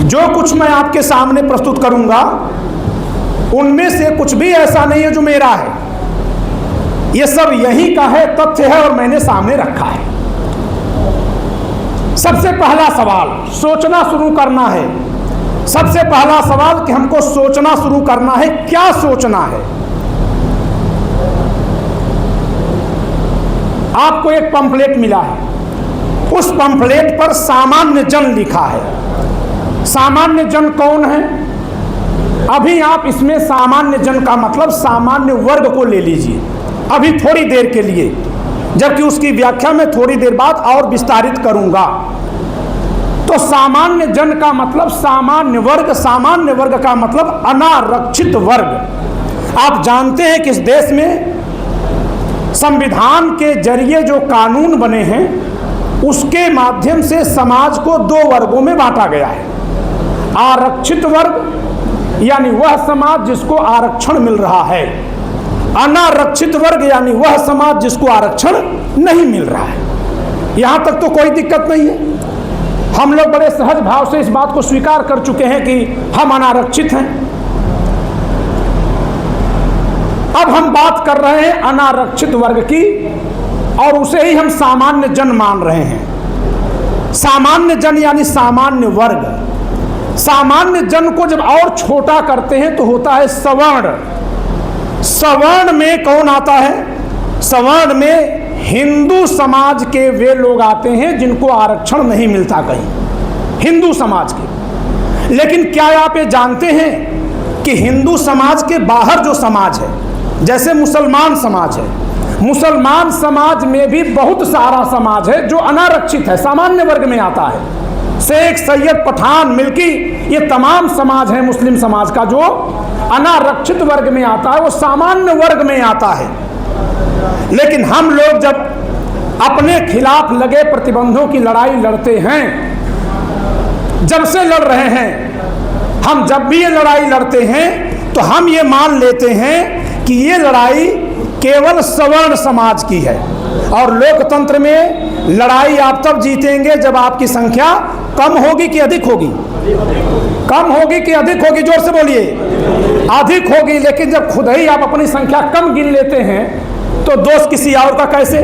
जो कुछ मैं आपके सामने प्रस्तुत करूंगा उनमें से कुछ भी ऐसा नहीं है जो मेरा है, ये सब यही का है, तथ्य है और मैंने सामने रखा है। सबसे पहला सवाल सोचना शुरू करना है। सबसे पहला सवाल कि हमको सोचना शुरू करना है। क्या सोचना है? आपको एक पंफलेट मिला है, उस पंफलेट पर सामान्य जन लिखा है। सामान्य जन कौन है? अभी आप इसमें सामान्य जन का मतलब सामान्य वर्ग को ले लीजिए अभी थोड़ी देर के लिए, जबकि उसकी व्याख्या मैं थोड़ी देर बाद और विस्तारित करूंगा। तो सामान्य जन का मतलब सामान्य वर्ग, सामान्य वर्ग का मतलब अनारक्षित वर्ग। आप जानते हैं कि इस देश में संविधान के जरिए जो कानून बने हैं उसके माध्यम से समाज को दो वर्गों में बांटा गया है। आरक्षित वर्ग यानी वह समाज जिसको आरक्षण मिल रहा है, अनारक्षित वर्ग यानी वह समाज जिसको आरक्षण नहीं मिल रहा है। यहां तक तो कोई दिक्कत नहीं है, हम लोग बड़े सहज भाव से इस बात को स्वीकार कर चुके हैं कि हम अनारक्षित हैं। अब हम बात कर रहे हैं अनारक्षित वर्ग की और उसे ही हम सामान्य जन मान रहे हैं। सामान्य जन यानी सामान्य वर्ग। सामान्य जन को जब और छोटा करते हैं तो होता है सवर्ण। सवर्ण में कौन आता है? सवर्ण में हिंदू समाज के वे लोग आते हैं जिनको आरक्षण नहीं मिलता कहीं, हिंदू समाज के। लेकिन क्या आप ये जानते हैं कि हिंदू समाज के बाहर जो समाज है, जैसे मुसलमान समाज है, मुसलमान समाज में भी बहुत सारा समाज है जो अनारक्षित है, सामान्य वर्ग में आता है। शेख, सैयद, पठान, मिल्की, ये तमाम समाज है मुस्लिम समाज का जो अनारक्षित वर्ग में आता है, वो सामान्य वर्ग में आता है। लेकिन हम लोग जब अपने खिलाफ लगे प्रतिबंधों की लड़ाई लड़ते हैं, जब से लड़ रहे हैं, हम जब भी ये लड़ाई लड़ते हैं तो हम ये मान लेते हैं कि ये लड़ाई केवल सवर्ण समाज की है। और लोकतंत्र में लड़ाई आप तब जीतेंगे जब आपकी संख्या कम होगी कि अधिक होगी? कम होगी कि अधिक होगी? जोर से बोलिए। अधिक होगी। लेकिन जब खुद ही आप अपनी संख्या कम गिन लेते हैं तो दोष किसी और का कैसे?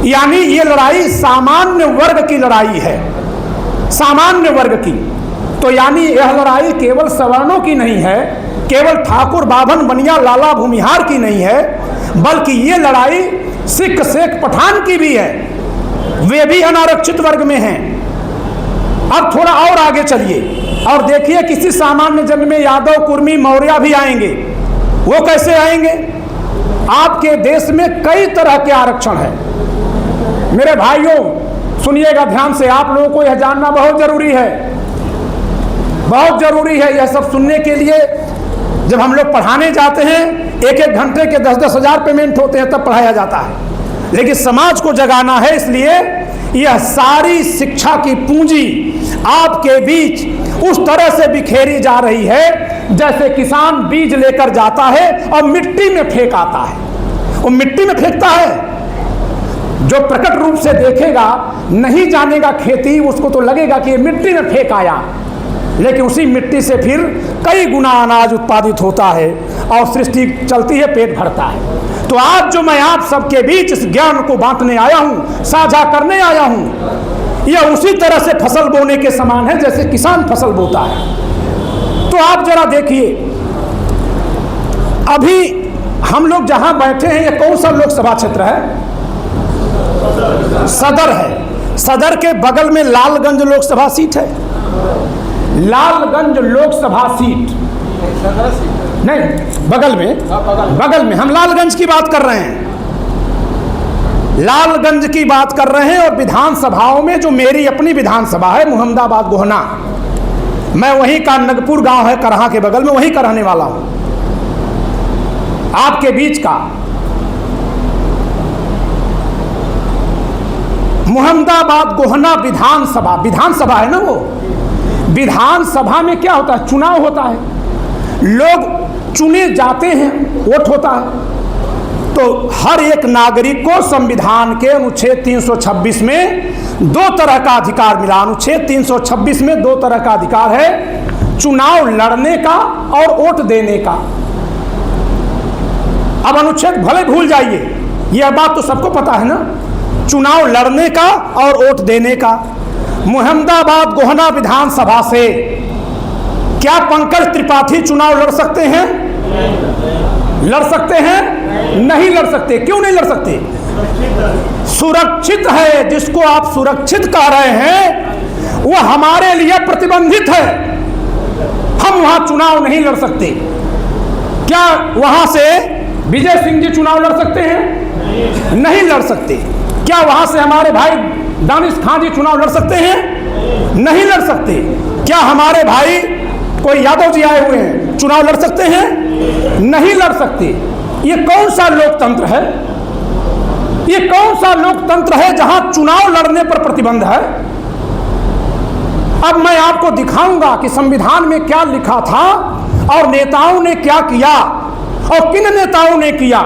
यानी ये लड़ाई सामान्य वर्ग की लड़ाई है, सामान्य वर्ग की। तो यानी यह लड़ाई केवल सवर्णों की नहीं है, केवल ठाकुर, बाभन, बनिया, लाला, भूमिहार की नहीं है, बल्कि ये लड़ाई सिख, शेख, पठान की भी है, वे भी अनारक्षित वर्ग में हैं। अब थोड़ा और आगे चलिए और देखिए किसी सामान्य जन में यादव, कुर्मी, मौर्य भी आएंगे। वो कैसे आएंगे? आपके देश में कई तरह के आरक्षण है। मेरे भाइयों सुनिएगा ध्यान से, आप लोगों को यह जानना बहुत जरूरी है, बहुत जरूरी है। यह सब सुनने के लिए जब हम लोग पढ़ाने जाते हैं, एक एक घंटे के 10-10 हजार पेमेंट होते हैं, तब पढ़ाया जाता है। लेकिन समाज को जगाना है, इसलिए यह सारी शिक्षा की पूंजी आपके बीच उस तरह से बिखेरी जा रही है जैसे किसान बीज लेकर जाता है और मिट्टी में फेंक आता है। वो मिट्टी में फेंकता है, जो प्रकट रूप से देखेगा, नहीं जानेगा खेती, उसको तो लगेगा कि ये मिट्टी में फेंक आया, लेकिन उसी मिट्टी से फिर कई गुना अनाज उत्पादित होता है और सृष्टि चलती है, पेट भरता है। तो आज जो मैं आप सबके बीच इस ज्ञान को बांटने आया हूं, साझा करने आया हूं, यह उसी तरह से फसल बोने के समान है जैसे किसान फसल बोता है। तो आप जरा देखिए, अभी हम लोग जहां बैठे हैं, यह कौन सा लोकसभा क्षेत्र है? सदर है। सदर के बगल में लालगंज लोकसभा सीट है। लालगंज लोकसभा सीट नहीं, बगल में हम लालगंज की बात कर रहे हैं, लालगंज की बात कर रहे हैं। और विधानसभाओं में जो मेरी अपनी विधानसभा है मुहम्मदाबाद गोहना, मैं वहीं का, नगपुर गांव है करहा के बगल में, वहीं का रहने वाला हूं। आपके बीच का मुहम्मदाबाद गोहना विधानसभा, विधानसभा है ना वो। विधानसभा में क्या होता है? चुनाव होता है, लोग चुने जाते हैं, वोट होता है। तो हर एक नागरिक को संविधान के अनुच्छेद 326 में दो तरह का अधिकार मिला। अनुच्छेद 326 में दो तरह का अधिकार है, चुनाव लड़ने का और वोट देने का। अब अनुच्छेद भले भूल जाइए, यह बात तो सबको पता है ना, चुनाव लड़ने का और वोट देने का। मुहम्मदाबाद गोहना विधानसभा से क्या पंकज त्रिपाठी चुनाव लड़ सकते हैं? लड़ सकते हैं? नहीं लड़ सकते। क्यों नहीं लड़ सकते? सुरक्षित है। जिसको आप सुरक्षित कह रहे हैं वो हमारे लिए प्रतिबंधित है। हम वहां चुनाव नहीं लड़ सकते। क्या वहां से विजय सिंह जी चुनाव लड़ सकते हैं? नहीं लड़ सकते। क्या वहां से हमारे भाई दानिश खान जी चुनाव लड़ सकते हैं? नहीं लड़ सकते। क्या हमारे भाई कोई यादव जी आए हुए हैं चुनाव लड़ सकते हैं? नहीं लड़ सकते। ये कौन सा लोकतंत्र है? ये कौन सा लोकतंत्र है जहां चुनाव लड़ने पर प्रतिबंध है? अब मैं आपको दिखाऊंगा कि संविधान में क्या लिखा था और नेताओं ने क्या किया और किन नेताओं ने किया।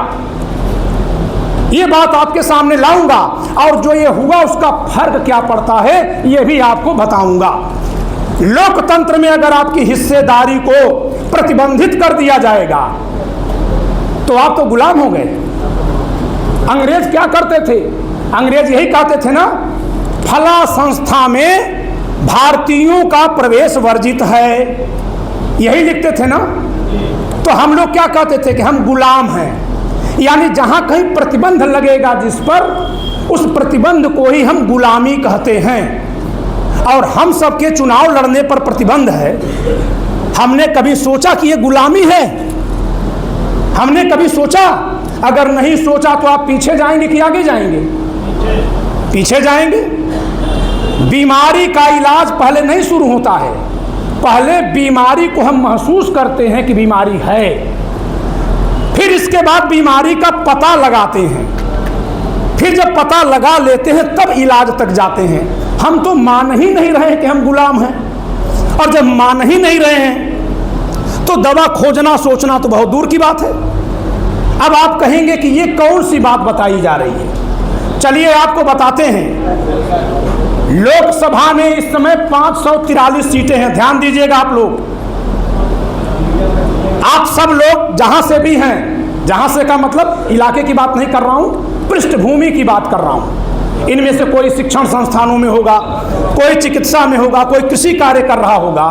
ये बात आपके सामने लाऊंगा और जो ये हुआ उसका फर्क क्या पड़ता है ये भी आपको बताऊंगा। लोकतंत्र में अगर आपकी हिस्सेदारी को प्रतिबंधित कर दिया जाएगा तो आप तो गुलाम हो गए। अंग्रेज क्या करते थे? अंग्रेज यही कहते थे ना, फला संस्था में भारतीयों का प्रवेश वर्जित है, यही लिखते थे ना। तो हम लोग क्या कहते थे कि हम गुलाम हैं, यानी जहां कहीं प्रतिबंध लगेगा जिस पर, उस प्रतिबंध को ही हम गुलामी कहते हैं। और हम सबके चुनाव लड़ने पर प्रतिबंध है। हमने कभी सोचा कि ये गुलामी है? हमने कभी सोचा? अगर नहीं सोचा तो आप पीछे जाएंगे कि आगे जाएंगे? पीछे जाएंगे। बीमारी का इलाज पहले नहीं शुरू होता है, पहले बीमारी को हम महसूस करते हैं कि बीमारी है, फिर इसके बाद बीमारी का पता लगाते हैं, फिर जब पता लगा लेते हैं तब इलाज तक जाते हैं। हम तो मान ही नहीं रहे कि हम गुलाम हैं, और जब मान ही नहीं रहे हैं तो दवा खोजना सोचना तो बहुत दूर की बात है। अब आप कहेंगे कि ये कौन सी बात बताई जा रही है? चलिए आपको बताते हैं। लोकसभा में इस समय 543 सीटें हैं। ध्यान दीजिएगा आप लोग, आप सब लोग जहां से भी हैं, जहां से का मतलब इलाके की बात नहीं कर रहा हूं, पृष्ठभूमि की बात कर रहा हूं। इनमें से कोई शिक्षण संस्थानों में होगा, कोई चिकित्सा में होगा, कोई कृषि कार्य कर रहा होगा।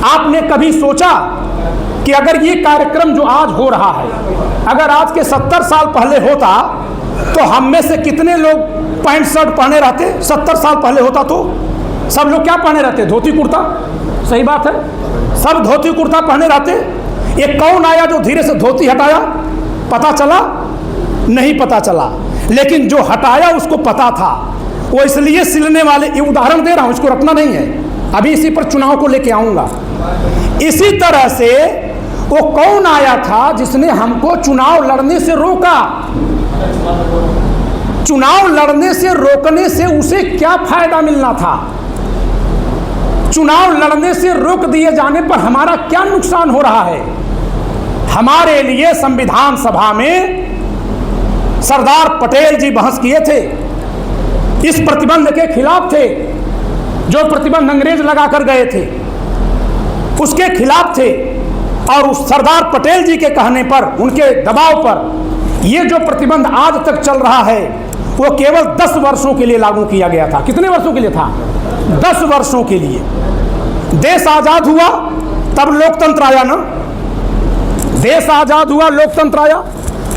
आपने कभी सोचा कि अगर ये कार्यक्रम जो आज हो रहा है, अगर आज के 70 साल पहले होता तो हम में से कितने लोग पैंट शर्ट पहने रहते? 70 साल पहले होता तो सब लोग क्या पहने रहते? धोती कुर्ता। सही बात है, सब धोती कुर्ता पहने रहते। ये कौन आया जो धीरे से धोती हटाया? पता चला? नहीं पता चला। लेकिन जो हटाया उसको पता था। वो इसलिए सिलने वाले, ये उदाहरण दे रहा हूं, इसको रखना नहीं है, अभी इसी पर चुनाव को लेके आऊंगा। इसी तरह से वो कौन आया था जिसने हमको चुनाव लड़ने से रोका? चुनाव लड़ने से रोकने से उसे क्या फायदा मिलना था? चुनाव लड़ने से रोक दिए जाने पर हमारा क्या नुकसान हो रहा है? हमारे लिए संविधान सभा में सरदार पटेल जी बहस किए थे, इस प्रतिबंध के खिलाफ थे। जो प्रतिबंध अंग्रेज लगा कर गए थे उसके खिलाफ थे, और उस सरदार पटेल जी के कहने पर, उनके दबाव पर ये जो प्रतिबंध आज तक चल रहा है वो केवल 10 वर्षों के लिए लागू किया गया था। कितने वर्षों के लिए था? 10 वर्षों के लिए। देश आजाद हुआ तब लोकतंत्र आया ना, देश आजाद हुआ लोकतंत्र आया।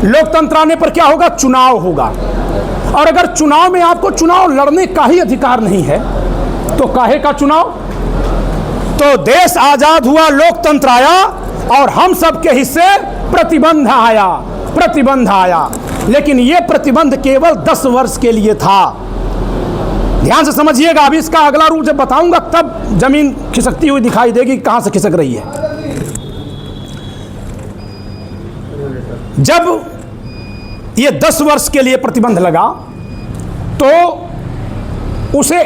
लोकतंत्र आने पर क्या होगा? चुनाव होगा। और अगर चुनाव में आपको चुनाव लड़ने का ही अधिकार नहीं है तो काहे का चुनाव? तो देश आजाद हुआ, लोकतंत्र आया, और हम सबके हिस्से प्रतिबंध आया, प्रतिबंध आया। लेकिन यह प्रतिबंध केवल 10 वर्ष के लिए था। ध्यान से समझिएगा, अभी इसका अगला रूप जब बताऊंगा तब जमीन खिसकती हुई दिखाई देगी, कहां से खिसक रही है। जब ये 10 वर्ष के लिए प्रतिबंध लगा तो उसे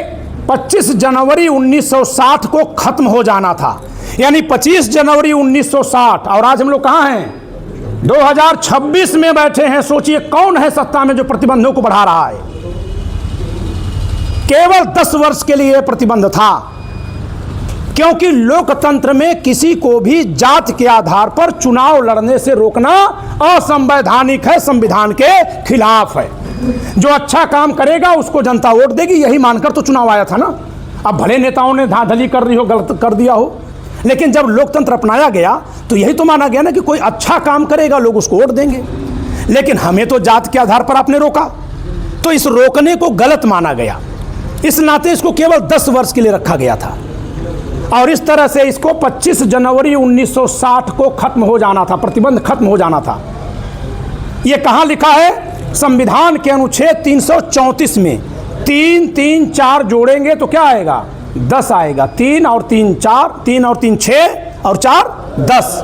25 जनवरी 1960 को खत्म हो जाना था, यानी 25 जनवरी 1960। और आज हम लोग कहाँ हैं? 2026 में बैठे हैं, सोचिए कौन है सत्ता में जो प्रतिबंधों को बढ़ा रहा है। केवल 10 वर्ष के लिए प्रतिबंध था, क्योंकि लोकतंत्र में किसी को भी जात के आधार पर चुनाव लड़ने से रोकना असंवैधानिक है, संविधान के खिलाफ है। जो अच्छा काम करेगा उसको जनता वोट देगी, यही मानकर तो चुनाव आया था ना। अब भले नेताओं ने धांधली कर रही हो, गलत कर दिया हो, लेकिन जब लोकतंत्र अपनाया गया तो यही तो माना गया ना कि कोई अच्छा काम करेगा लोग उसको वोट देंगे। लेकिन हमें तो जात के आधार पर आपने रोका, तो इस रोकने को गलत माना गया। इस नाते इसको केवल 10 वर्ष के लिए रखा गया था, और इस तरह से इसको 25 जनवरी 1960 को खत्म हो जाना था, प्रतिबंध खत्म हो जाना था। ये कहाँ लिखा है? संविधान के अनुच्छेद 334 में 3 3 4 जोड़ेंगे तो क्या आएगा? 10 आएगा। 3 और 3 4, 3 और 3 6 और 4 10।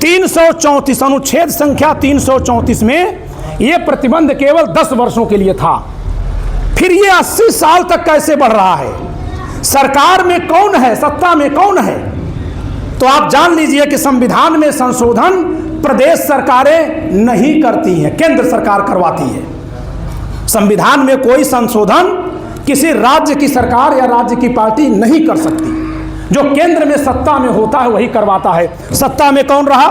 334 अनुच्छेद संख्या 334 में यह प्रतिबंध केवल 10 वर्षों के लिए था। फिर ये 80 साल तक कैसे बढ़ रहा है? सरकार में कौन है, सत्ता में कौन है? तो आप जान लीजिए कि संविधान में संशोधन प्रदेश सरकारें नहीं करती हैं, केंद्र सरकार करवाती है। संविधान में कोई संशोधन किसी राज्य की सरकार या राज्य की पार्टी नहीं कर सकती। जो केंद्र में सत्ता में होता है वही करवाता है। सत्ता में कौन रहा?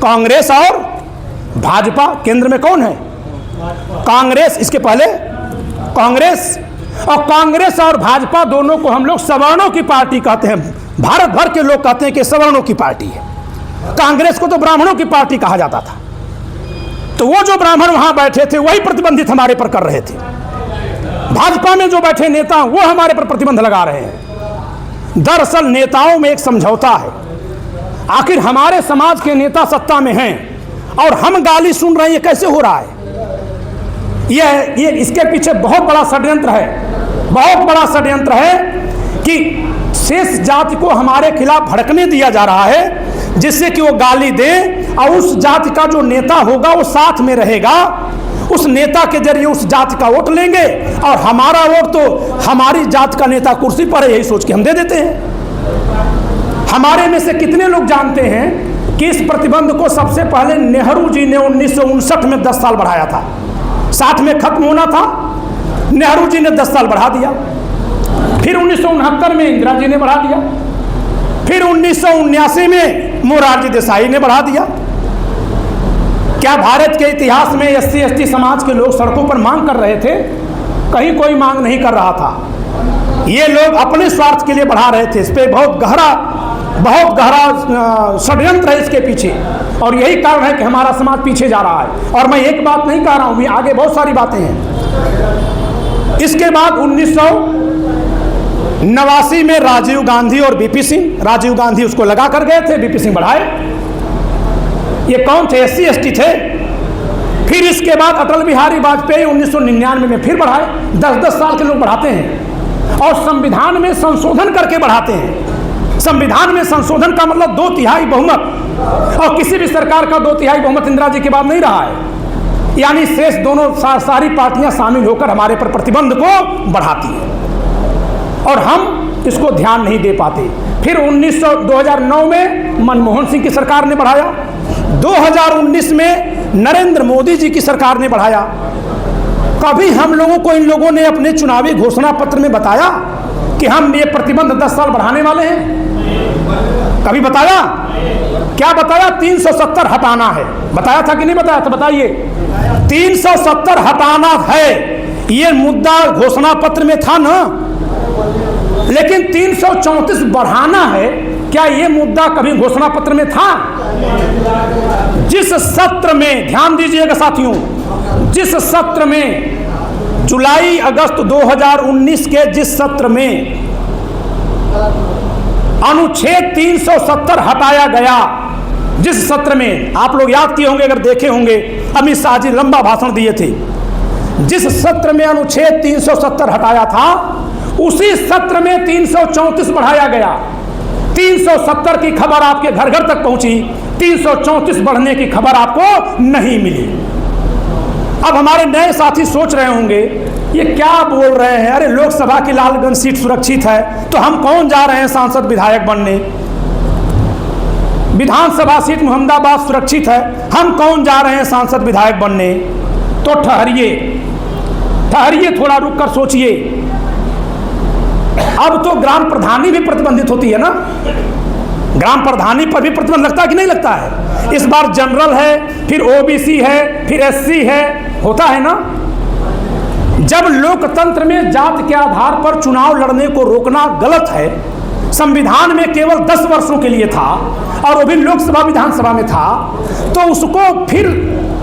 कांग्रेस और भाजपा। केंद्र में कौन है? कांग्रेस। इसके पहले कांग्रेस। और कांग्रेस और भाजपा दोनों को हम लोग सवर्णों की पार्टी कहते हैं। भारत भर के लोग कहते हैं कि सवर्णों की पार्टी है। कांग्रेस को तो ब्राह्मणों की पार्टी कहा जाता था। तो वो जो ब्राह्मण वहां बैठे थे वही प्रतिबंधित हमारे पर कर रहे थे। भाजपा में जो बैठे नेता वो हमारे पर प्रतिबंध लगा रहे हैं। दरअसल नेताओं में एक समझौता है। आखिर हमारे समाज के नेता सत्ता में हैं और हम गाली सुन रहे हैं, ये कैसे हो रहा है? ये इसके पीछे बहुत बड़ा षड्यंत्र है। बहुत बड़ा षड्यंत्र है कि शेष जाति को हमारे खिलाफ भड़कने दिया जा रहा है, जिससे कि वो गाली दे और उस जाति का जो नेता होगा वो साथ में रहेगा। उस नेता के जरिए उस जाति का वोट लेंगे और हमारा वोट तो हमारी जाति का नेता कुर्सी पर है, यही सोच के हम दे देते हैं। हमारे में से कितने लोग जानते हैं कि इस प्रतिबंध को सबसे पहले नेहरू जी ने 1959 में 10 साल बढ़ाया था। 60 में खत्म होना था, नेहरू जी ने 10 साल बढ़ा दिया। फिर 1969 में इंदिरा जी ने बढ़ा दिया। फिर 1979 में मोरारजी देसाई ने बढ़ा दिया। क्या भारत के इतिहास में SC ST समाज के लोग सड़कों पर मांग कर रहे थे? कहीं कोई मांग नहीं कर रहा था। ये लोग अपने स्वार्थ के लिए बढ़ा रहे थे। इस पर बहुत गहरा षड्यंत्र है इसके पीछे, और यही कारण है कि हमारा समाज पीछे जा रहा है। और मैं एक बात नहीं कह रहा हूँ, आगे बहुत सारी बातें हैं। इसके बाद 1989 में राजीव गांधी और VP सिंह, राजीव गांधी उसको लगा कर गए थे, VP सिंह बढ़ाए। ये कौन थे? SC ST थे। फिर इसके बाद अटल बिहारी वाजपेयी 1999 में फिर बढ़ाए। 10-10 साल के लोग बढ़ाते हैं और संविधान में संशोधन करके बढ़ाते हैं। संविधान में संशोधन का मतलब 2/3 बहुमत, और किसी भी सरकार का 2/3 बहुमत इंदिरा जी के बाद नहीं रहा है। यानी शेष दोनों सारी पार्टियां शामिल होकर हमारे पर प्रतिबंध को बढ़ाती हैं और हम इसको ध्यान नहीं दे पाते। फिर 2009 में मनमोहन सिंह की सरकार ने बढ़ाया। 2019 में नरेंद्र मोदी जी की सरकार ने बढ़ाया। कभी हम लोगों को इन लोगों ने अपने चुनावी घोषणा पत्र में बताया कि हम ये प्रतिबंध 10 साल बढ़ाने वाले हैं? कभी बताया? क्या बताया? 370 हटाना है। बताया था कि नहीं बताया था? बताइए। 370 हटाना है, ये मुद्दा घोषणा पत्र में था ना। लेकिन 334 बढ़ाना है, क्या ये मुद्दा कभी घोषणा पत्र में था? जिस सत्र में, ध्यान दीजिएगा साथियों, जिस सत्र में जुलाई अगस्त 2019 के जिस सत्र में अनुच्छेद 370 हटाया गया, जिस सत्र में, आप लोग याद किए होंगे अगर देखे होंगे, अमित शाह जी लंबा भाषण दिए थे। जिस सत्र में अनुच्छेद 370 हटाया था उसी सत्र में 334 बढ़ाया गया। 370 की खबर आपके घर घर तक पहुंची, 334 बढ़ने की खबर आपको नहीं मिली। अब हमारे नए साथी सोच रहे होंगे ये क्या बोल रहे हैं, अरे लोकसभा की लालगंज सीट सुरक्षित है तो हम कौन जा रहे हैं सांसद विधायक बनने। विधानसभा सीट मोहम्मदाबाद सुरक्षित है, हम कौन जा रहे हैं सांसद विधायक बनने। तो ठहरिए, थोड़ा रुक कर सोचिए। अब तो ग्राम प्रधानी भी प्रतिबंधित होती है ना, ग्राम प्रधानी पर भी प्रतिबंध लगता है कि नहीं लगता है। इस बार जनरल है, फिर ओबीसी है, फिर एससी है, होता है ना। जब लोकतंत्र में जात के आधार पर चुनाव लड़ने को रोकना गलत है, संविधान में केवल 10 वर्षों के लिए था और वो भी लोकसभा विधानसभा में था, तो उसको फिर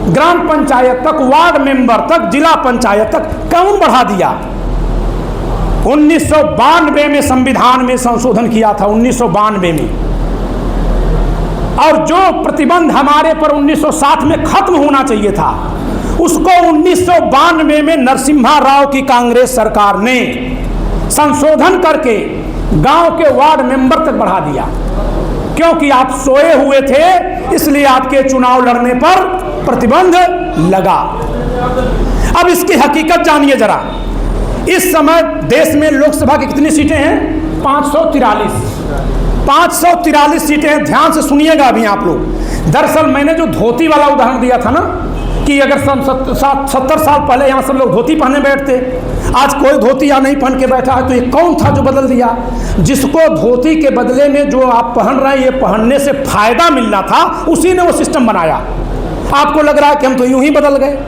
ग्राम पंचायत तक, वार्ड मेंबर तक, जिला पंचायत तक कौन बढ़ा दिया। 1992 में संविधान में संशोधन किया था, 1992 में। और जो प्रतिबंध हमारे पर 1960 में खत्म होना चाहिए था, उसको 1992 में नरसिम्हा राव की कांग्रेस सरकार ने संशोधन करके गांव के वार्ड मेंबर तक बढ़ा दिया। क्योंकि आप सोए हुए थे, इसलिए आपके चुनाव लड़ने पर प्रतिबंध लगा। अब इसकी हकीकत जानिए जरा। इस समय देश में लोकसभा की कितनी सीटें हैं? 543 सीटें हैं। ध्यान से सुनिएगा अभी आप लोग। दरअसल मैंने जो धोती वाला उदाहरण दिया था ना, कि अगर 70 साल पहले यहाँ सब लोग धोती पहने बैठते, आज कोई धोती यहाँ नहीं पहन के बैठा है, तो ये कौन था जो बदल दिया? जिसको धोती के बदले में जो आप पहन रहे हैं, ये पहनने से फायदा मिलना था, उसी ने वो सिस्टम बनाया। आपको लग रहा है कि हम तो यूं ही बदल गए।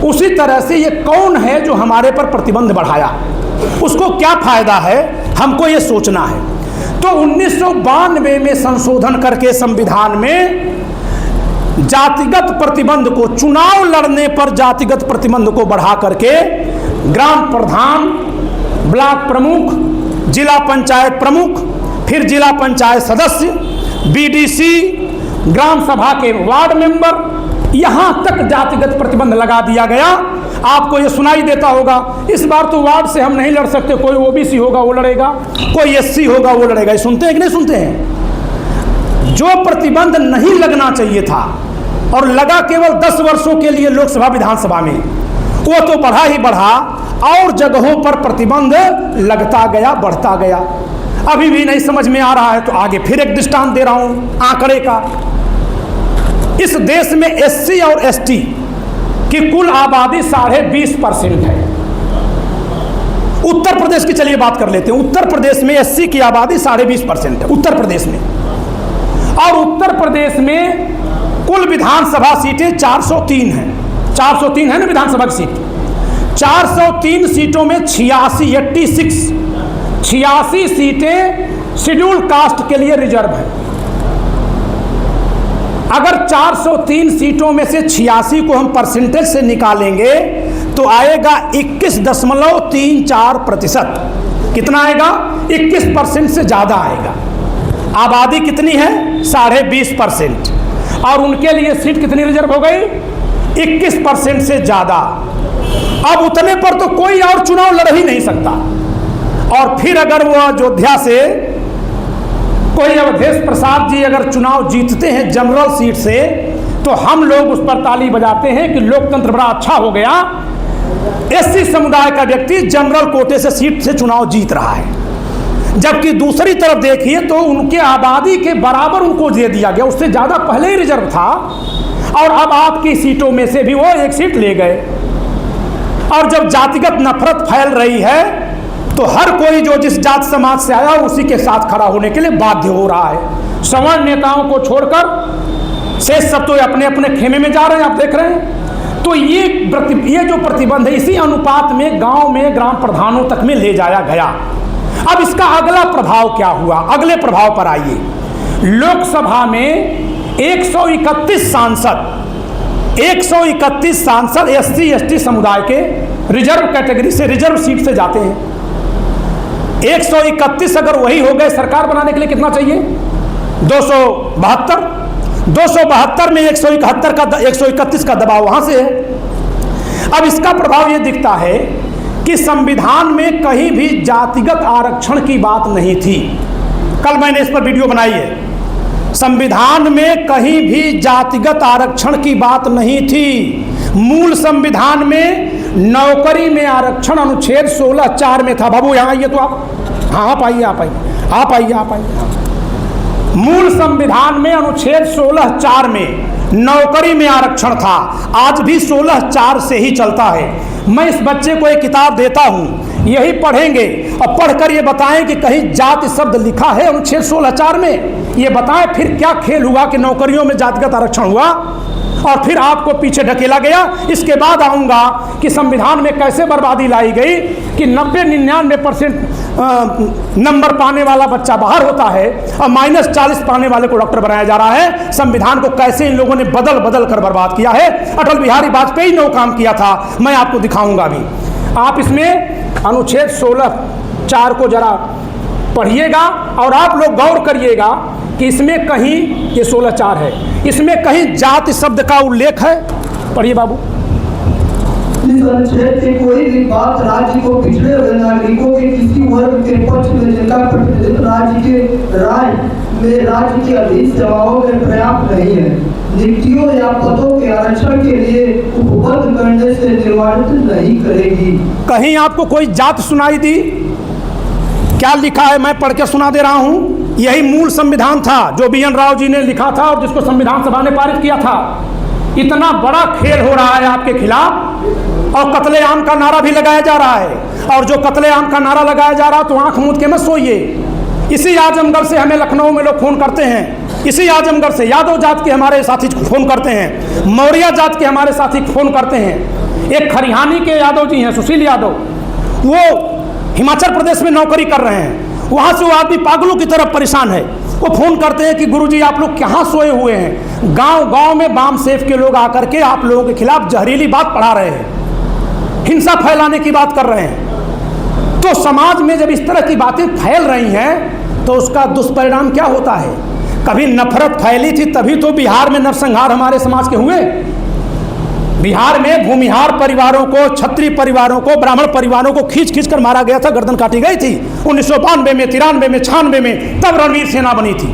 उसी तरह से ये कौन है जो हमारे पर प्रतिबंध बढ़ाया, उसको क्या फायदा है, हमको ये सोचना है। तो 1992 में संशोधन करके संविधान में जातिगत प्रतिबंध को, चुनाव लड़ने पर जातिगत प्रतिबंध को बढ़ा करके ग्राम प्रधान, ब्लॉक प्रमुख, जिला पंचायत प्रमुख, फिर जिला पंचायत सदस्य, बीडीसी, ग्राम सभा के वार्ड मेंबर, यहां तक जातिगत प्रतिबंध लगा दिया गया। आपको ये सुनाई देता होगा, इस बार तो वार्ड से हम नहीं लड़ सकते, कोई ओबीसी होगा वो लड़ेगा, कोई एससी होगा वो लड़ेगा। ये सुनते हैं कि नहीं सुनते हैं? जो प्रतिबंध नहीं लगना चाहिए था और लगा केवल 10 वर्षों के लिए लोकसभा विधानसभा में, वो तो बढ़ा ही बढ़ा और जगहों पर प्रतिबंध लगता गया, बढ़ता गया। अभी भी नहीं समझ में आ रहा है तो आगे फिर एक दृष्टांत दे रहा हूं आंकड़े का। इस देश में एससी और एसटी की कुल आबादी 20.5% है। उत्तर प्रदेश की चलिए बात कर लेते हैं। उत्तर प्रदेश में एससी की आबादी 20.5% है उत्तर प्रदेश में। और उत्तर प्रदेश में कुल विधानसभा सीटें 403 हैं। 403 है ना विधानसभा की सीट। 403 सीटों में 86 सीटें शेड्यूल कास्ट के लिए रिजर्व है। अगर 403 सीटों में से 86 को हम परसेंटेज से निकालेंगे तो आएगा 21.34%। कितना आएगा? 21% से ज्यादा आएगा। आबादी कितनी है? 20.5%। और उनके लिए सीट कितनी रिजर्व हो गई? 21% से ज्यादा। अब उतने पर तो कोई और चुनाव लड़ ही नहीं सकता। और फिर अगर वो अयोध्या से कोई अवधेश प्रसाद जी अगर चुनाव जीतते हैं जनरल सीट से, तो हम लोग उस पर ताली बजाते हैं कि लोकतंत्र बड़ा अच्छा हो गया। एससी समुदाय का व्यक्ति जनरल कोटे से सीट से चुनाव जीत रहा है, जबकि दूसरी तरफ देखिए तो उनके आबादी के बराबर उनको दे दिया गया, उससे ज्यादा पहले ही रिजर्व था और अब आपकी सीटों में से भी वो एक सीट ले गए। और जब जातिगत नफरत फैल रही है तो हर कोई जो जिस जात समाज से आया उसी के साथ खड़ा होने के लिए बाध्य हो रहा है। सवर्ण नेताओं को छोड़कर शेष सब तो अपने अपने खेमे में जा रहे हैं, आप देख रहे हैं। तो ये जो प्रतिबंध है, इसी अनुपात में गांव में ग्राम प्रधानों तक में ले जाया गया। अब इसका अगला प्रभाव क्या हुआ? अगले प्रभाव पर आइए। लोकसभा में 131 सांसद एससी एसटी समुदाय के रिजर्व कैटेगरी से, रिजर्व सीट से जाते हैं। 131 अगर वही हो गए, सरकार बनाने के लिए कितना चाहिए? 272 में 131 का दबाव वहां से है। अब इसका प्रभाव यह दिखता है कि संविधान में कहीं भी जातिगत आरक्षण की बात नहीं थी। कल मैंने इस पर वीडियो बनाई है। संविधान में कहीं भी जातिगत आरक्षण की बात नहीं थी। मूल संविधान में नौकरी में आरक्षण अनुच्छेद 16(4) में था। बाबू यहाँ आइए तो आप, हाँ आप आइए। मूल संविधान में अनुच्छेद 16(4) में नौकरी में आरक्षण था, आज भी 16(4) से ही चलता है। मैं इस बच्चे को एक किताब देता हूँ, यही पढ़ेंगे और पढ़कर ये बताएं कि कहीं जाति शब्द लिखा है अनुच्छेद 16(4) में, ये बताएं फिर क्या खेल हुआ कि नौकरियों में जातिगत आरक्षण हुआ और फिर आपको पीछे ढकेला गया। इसके बाद आऊँगा कि संविधान में कैसे बर्बादी लाई गई कि 90-99% नंबर पाने वाला बच्चा बाहर होता है और -40 पाने वाले को डॉक्टर बनाया जा रहा है। संविधान को कैसे इन लोगों ने बदल बदल कर बर्बाद किया है। अटल बिहारी वाजपेयी ने वो काम किया था, मैं आपको दिखाऊंगा भी। आप इसमें अनुच्छेद 16(4) को जरा पढ़िएगा और आप लोग गौर करिएगा कि इसमें कहीं ये 16(4) है, इसमें कहीं जाति शब्द का उल्लेख है। पढ़िए बाबू। इस अनुच्छेद की कोई भी बात राज्य को पिछड़े हुए नागरिकों के किसी वर्ग के पक्ष में जिनका प्रतिनिधित्व राज्य के अधीन सेवाओं में पर्याप्त नहीं है, नियुक्तियों या पदों के आरक्षण के लिए उपबद्ध करने से निवारित नहीं करेगी। कहीं आपको कोई जात सुनाई दी? क्या लिखा है मैं पढ़ के सुना दे रहा हूँ। यही मूल संविधान था जो BN राव जी ने लिखा था और जिसको संविधान सभा ने पारित किया था। इतना बड़ा खेल हो रहा है आपके खिलाफ और कत्लेआम का नारा भी लगाया जा रहा है। और जो कत्लेआम का नारा लगाया जा रहा है तो आंख मूंद के मत सोइए। इसी आजमगढ़ से हमें लखनऊ में लोग फोन करते हैं, इसी आजमगढ़ से यादव जात के हमारे साथी फोन करते हैं, मौर्य जात के हमारे साथी फोन करते हैं। एक खरिहानी के यादव जी हैं, सुशील यादव, वो हिमाचल प्रदेश में नौकरी कर रहे हैं। वहाँ से वो आदमी पागलों की तरफ परेशान है। वो फ़ोन करते हैं कि गुरुजी आप लोग कहाँ सोए हुए हैं। गांव-गांव में बाम सेफ के लोग आकर के आप लोगों के खिलाफ जहरीली बात पढ़ा रहे हैं, हिंसा फैलाने की बात कर रहे हैं। तो समाज में जब इस तरह की बातें फैल रही हैं तो उसका दुष्परिणाम क्या होता है। कभी नफरत फैली थी तभी तो बिहार में नरसंहार हमारे समाज के हुए। बिहार में भूमिहार परिवारों को, क्षत्रिय परिवारों को, ब्राह्मण परिवारों को खींच खींच कर मारा गया था, गर्दन काटी गई थी 1992 में, 93 में, 96 में, तब रणवीर सेना बनी थी।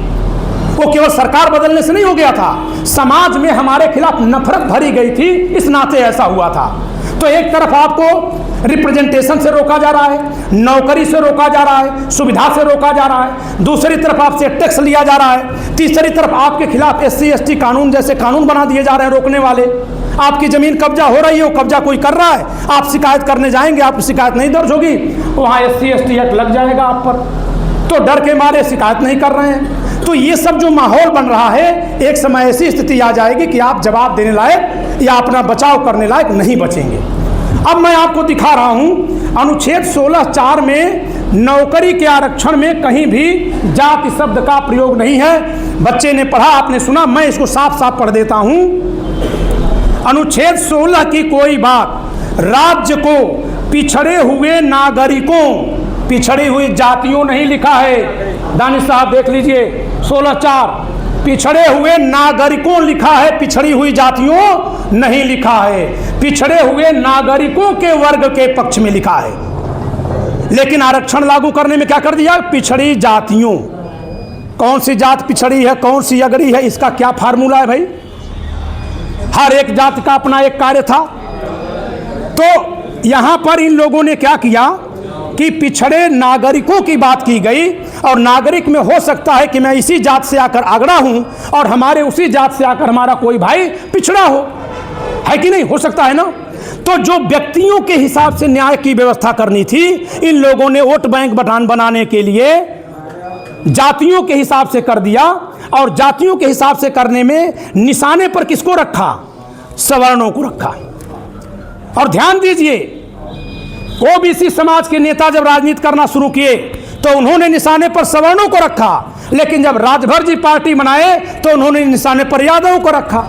वो केवल सरकार बदलने से नहीं हो गया था, समाज में हमारे खिलाफ नफरत भरी गई थी, इस नाते ऐसा हुआ था। तो एक तरफ आपको रिप्रेजेंटेशन से रोका जा रहा है, नौकरी से रोका जा रहा है, सुविधा से रोका जा रहा है, दूसरी तरफ आपसे टैक्स लिया जा रहा है, तीसरी तरफ आपके खिलाफ SC ST कानून जैसे कानून बना दिए जा रहे हैं रोकने वाले। आपकी ज़मीन कब्जा हो रही है, वो कब्जा कोई कर रहा है, आप शिकायत करने जाएंगे, आपकी शिकायत नहीं दर्ज होगी, वहाँ SC ST एक्ट लग जाएगा आप पर। तो डर के मारे शिकायत नहीं कर रहे हैं। तो ये सब जो माहौल बन रहा है, एक समय ऐसी स्थिति आ जाएगी कि आप जवाब देने लायक या अपना बचाव करने लायक नहीं बचेंगे। अब मैं आपको दिखा रहा हूँ अनुच्छेद 16(4) में नौकरी के आरक्षण में कहीं भी जाति शब्द का प्रयोग नहीं है। बच्चे ने पढ़ा, आपने सुना, मैं इसको साफ साफ पढ़ देता हूँ। अनुच्छेद 16 की कोई बात राज्य को पिछड़े हुए नागरिकों, पिछड़ी हुई जातियों नहीं लिखा है, दानिश साहब देख लीजिए 16(4), पिछड़े हुए नागरिकों लिखा है, पिछड़ी हुई जातियों नहीं लिखा है। पिछड़े हुए नागरिकों के वर्ग के पक्ष में लिखा है, लेकिन आरक्षण लागू करने में क्या कर दिया, पिछड़ी जातियों। कौन सी जात पिछड़ी है, कौन सी अगड़ी है, इसका क्या फार्मूला है भाई। हर एक जात का अपना एक कार्य था। तो यहां पर इन लोगों ने क्या किया कि पिछड़े नागरिकों की बात की गई, और नागरिक में हो सकता है कि मैं इसी जात से आकर आगरा हूं और हमारे उसी जात से आकर हमारा कोई भाई पिछड़ा हो, है कि नहीं, हो सकता है ना। तो जो व्यक्तियों के हिसाब से न्याय की व्यवस्था करनी थी, इन लोगों ने वोट बैंक बनाने के लिए जातियों के हिसाब से कर दिया। और जातियों के हिसाब से करने में निशाने पर किसको रखा, सवर्णों को रखा। और ध्यान दीजिए, OBC समाज के नेता जब राजनीति करना शुरू किए तो उन्होंने निशाने पर सवर्णों को रखा, लेकिन जब राजभर जी पार्टी बनाए तो उन्होंने निशाने पर यादवों को रखा।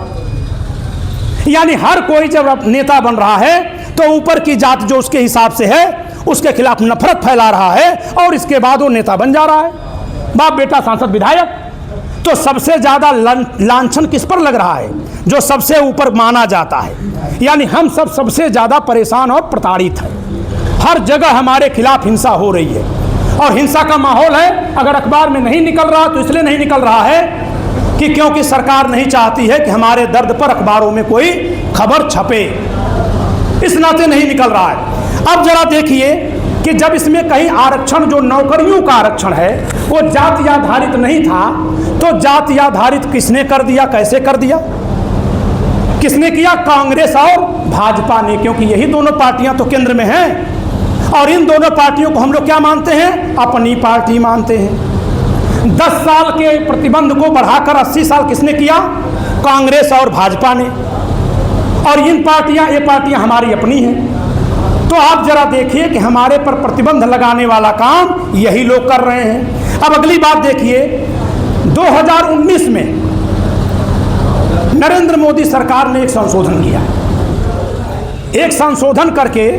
यानी हर कोई जब नेता बन रहा है तो ऊपर की जात जो उसके हिसाब से है उसके खिलाफ नफरत फैला रहा है और इसके बाद वो नेता बन जा रहा है, बाप बेटा सांसद विधायक। तो सबसे ज्यादा लांछन किस पर लग रहा है, जो सबसे ऊपर माना जाता है। यानी हम सब सबसे ज्यादा परेशान और प्रताड़ित हैं। हर जगह हमारे खिलाफ हिंसा हो रही है और हिंसा का माहौल है। अगर अखबार में नहीं निकल रहा तो इसलिए नहीं निकल रहा है कि क्योंकि सरकार नहीं चाहती है कि हमारे दर्द पर अखबारों में कोई खबर छपे, इस नाते नहीं निकल रहा है। अब जरा देखिए कि जब इसमें कहीं आरक्षण, जो नौकरियों का आरक्षण है, वो जाति आधारित नहीं था, तो जाति आधारित किसने कर दिया, कैसे कर दिया? किसने किया? कांग्रेस और भाजपा ने, क्योंकि यही दोनों पार्टियां तो केंद्र में हैं और इन दोनों पार्टियों को हम लोग क्या मानते हैं? अपनी पार्टी मानते हैं। 10 साल के प्रतिबंध को बढ़ाकर 80 साल किसने किया? कांग्रेस और भाजपा ने। और इन पार्टियां, ये पार्टियां हमारी अपनी हैं। तो आप जरा देखिए कि हमारे पर प्रतिबंध लगाने वाला काम यही लोग कर रहे हैं। अब अगली बात देखिए, 2019 में नरेंद्र मोदी सरकार ने एक संशोधन किया। एक संशोधन करके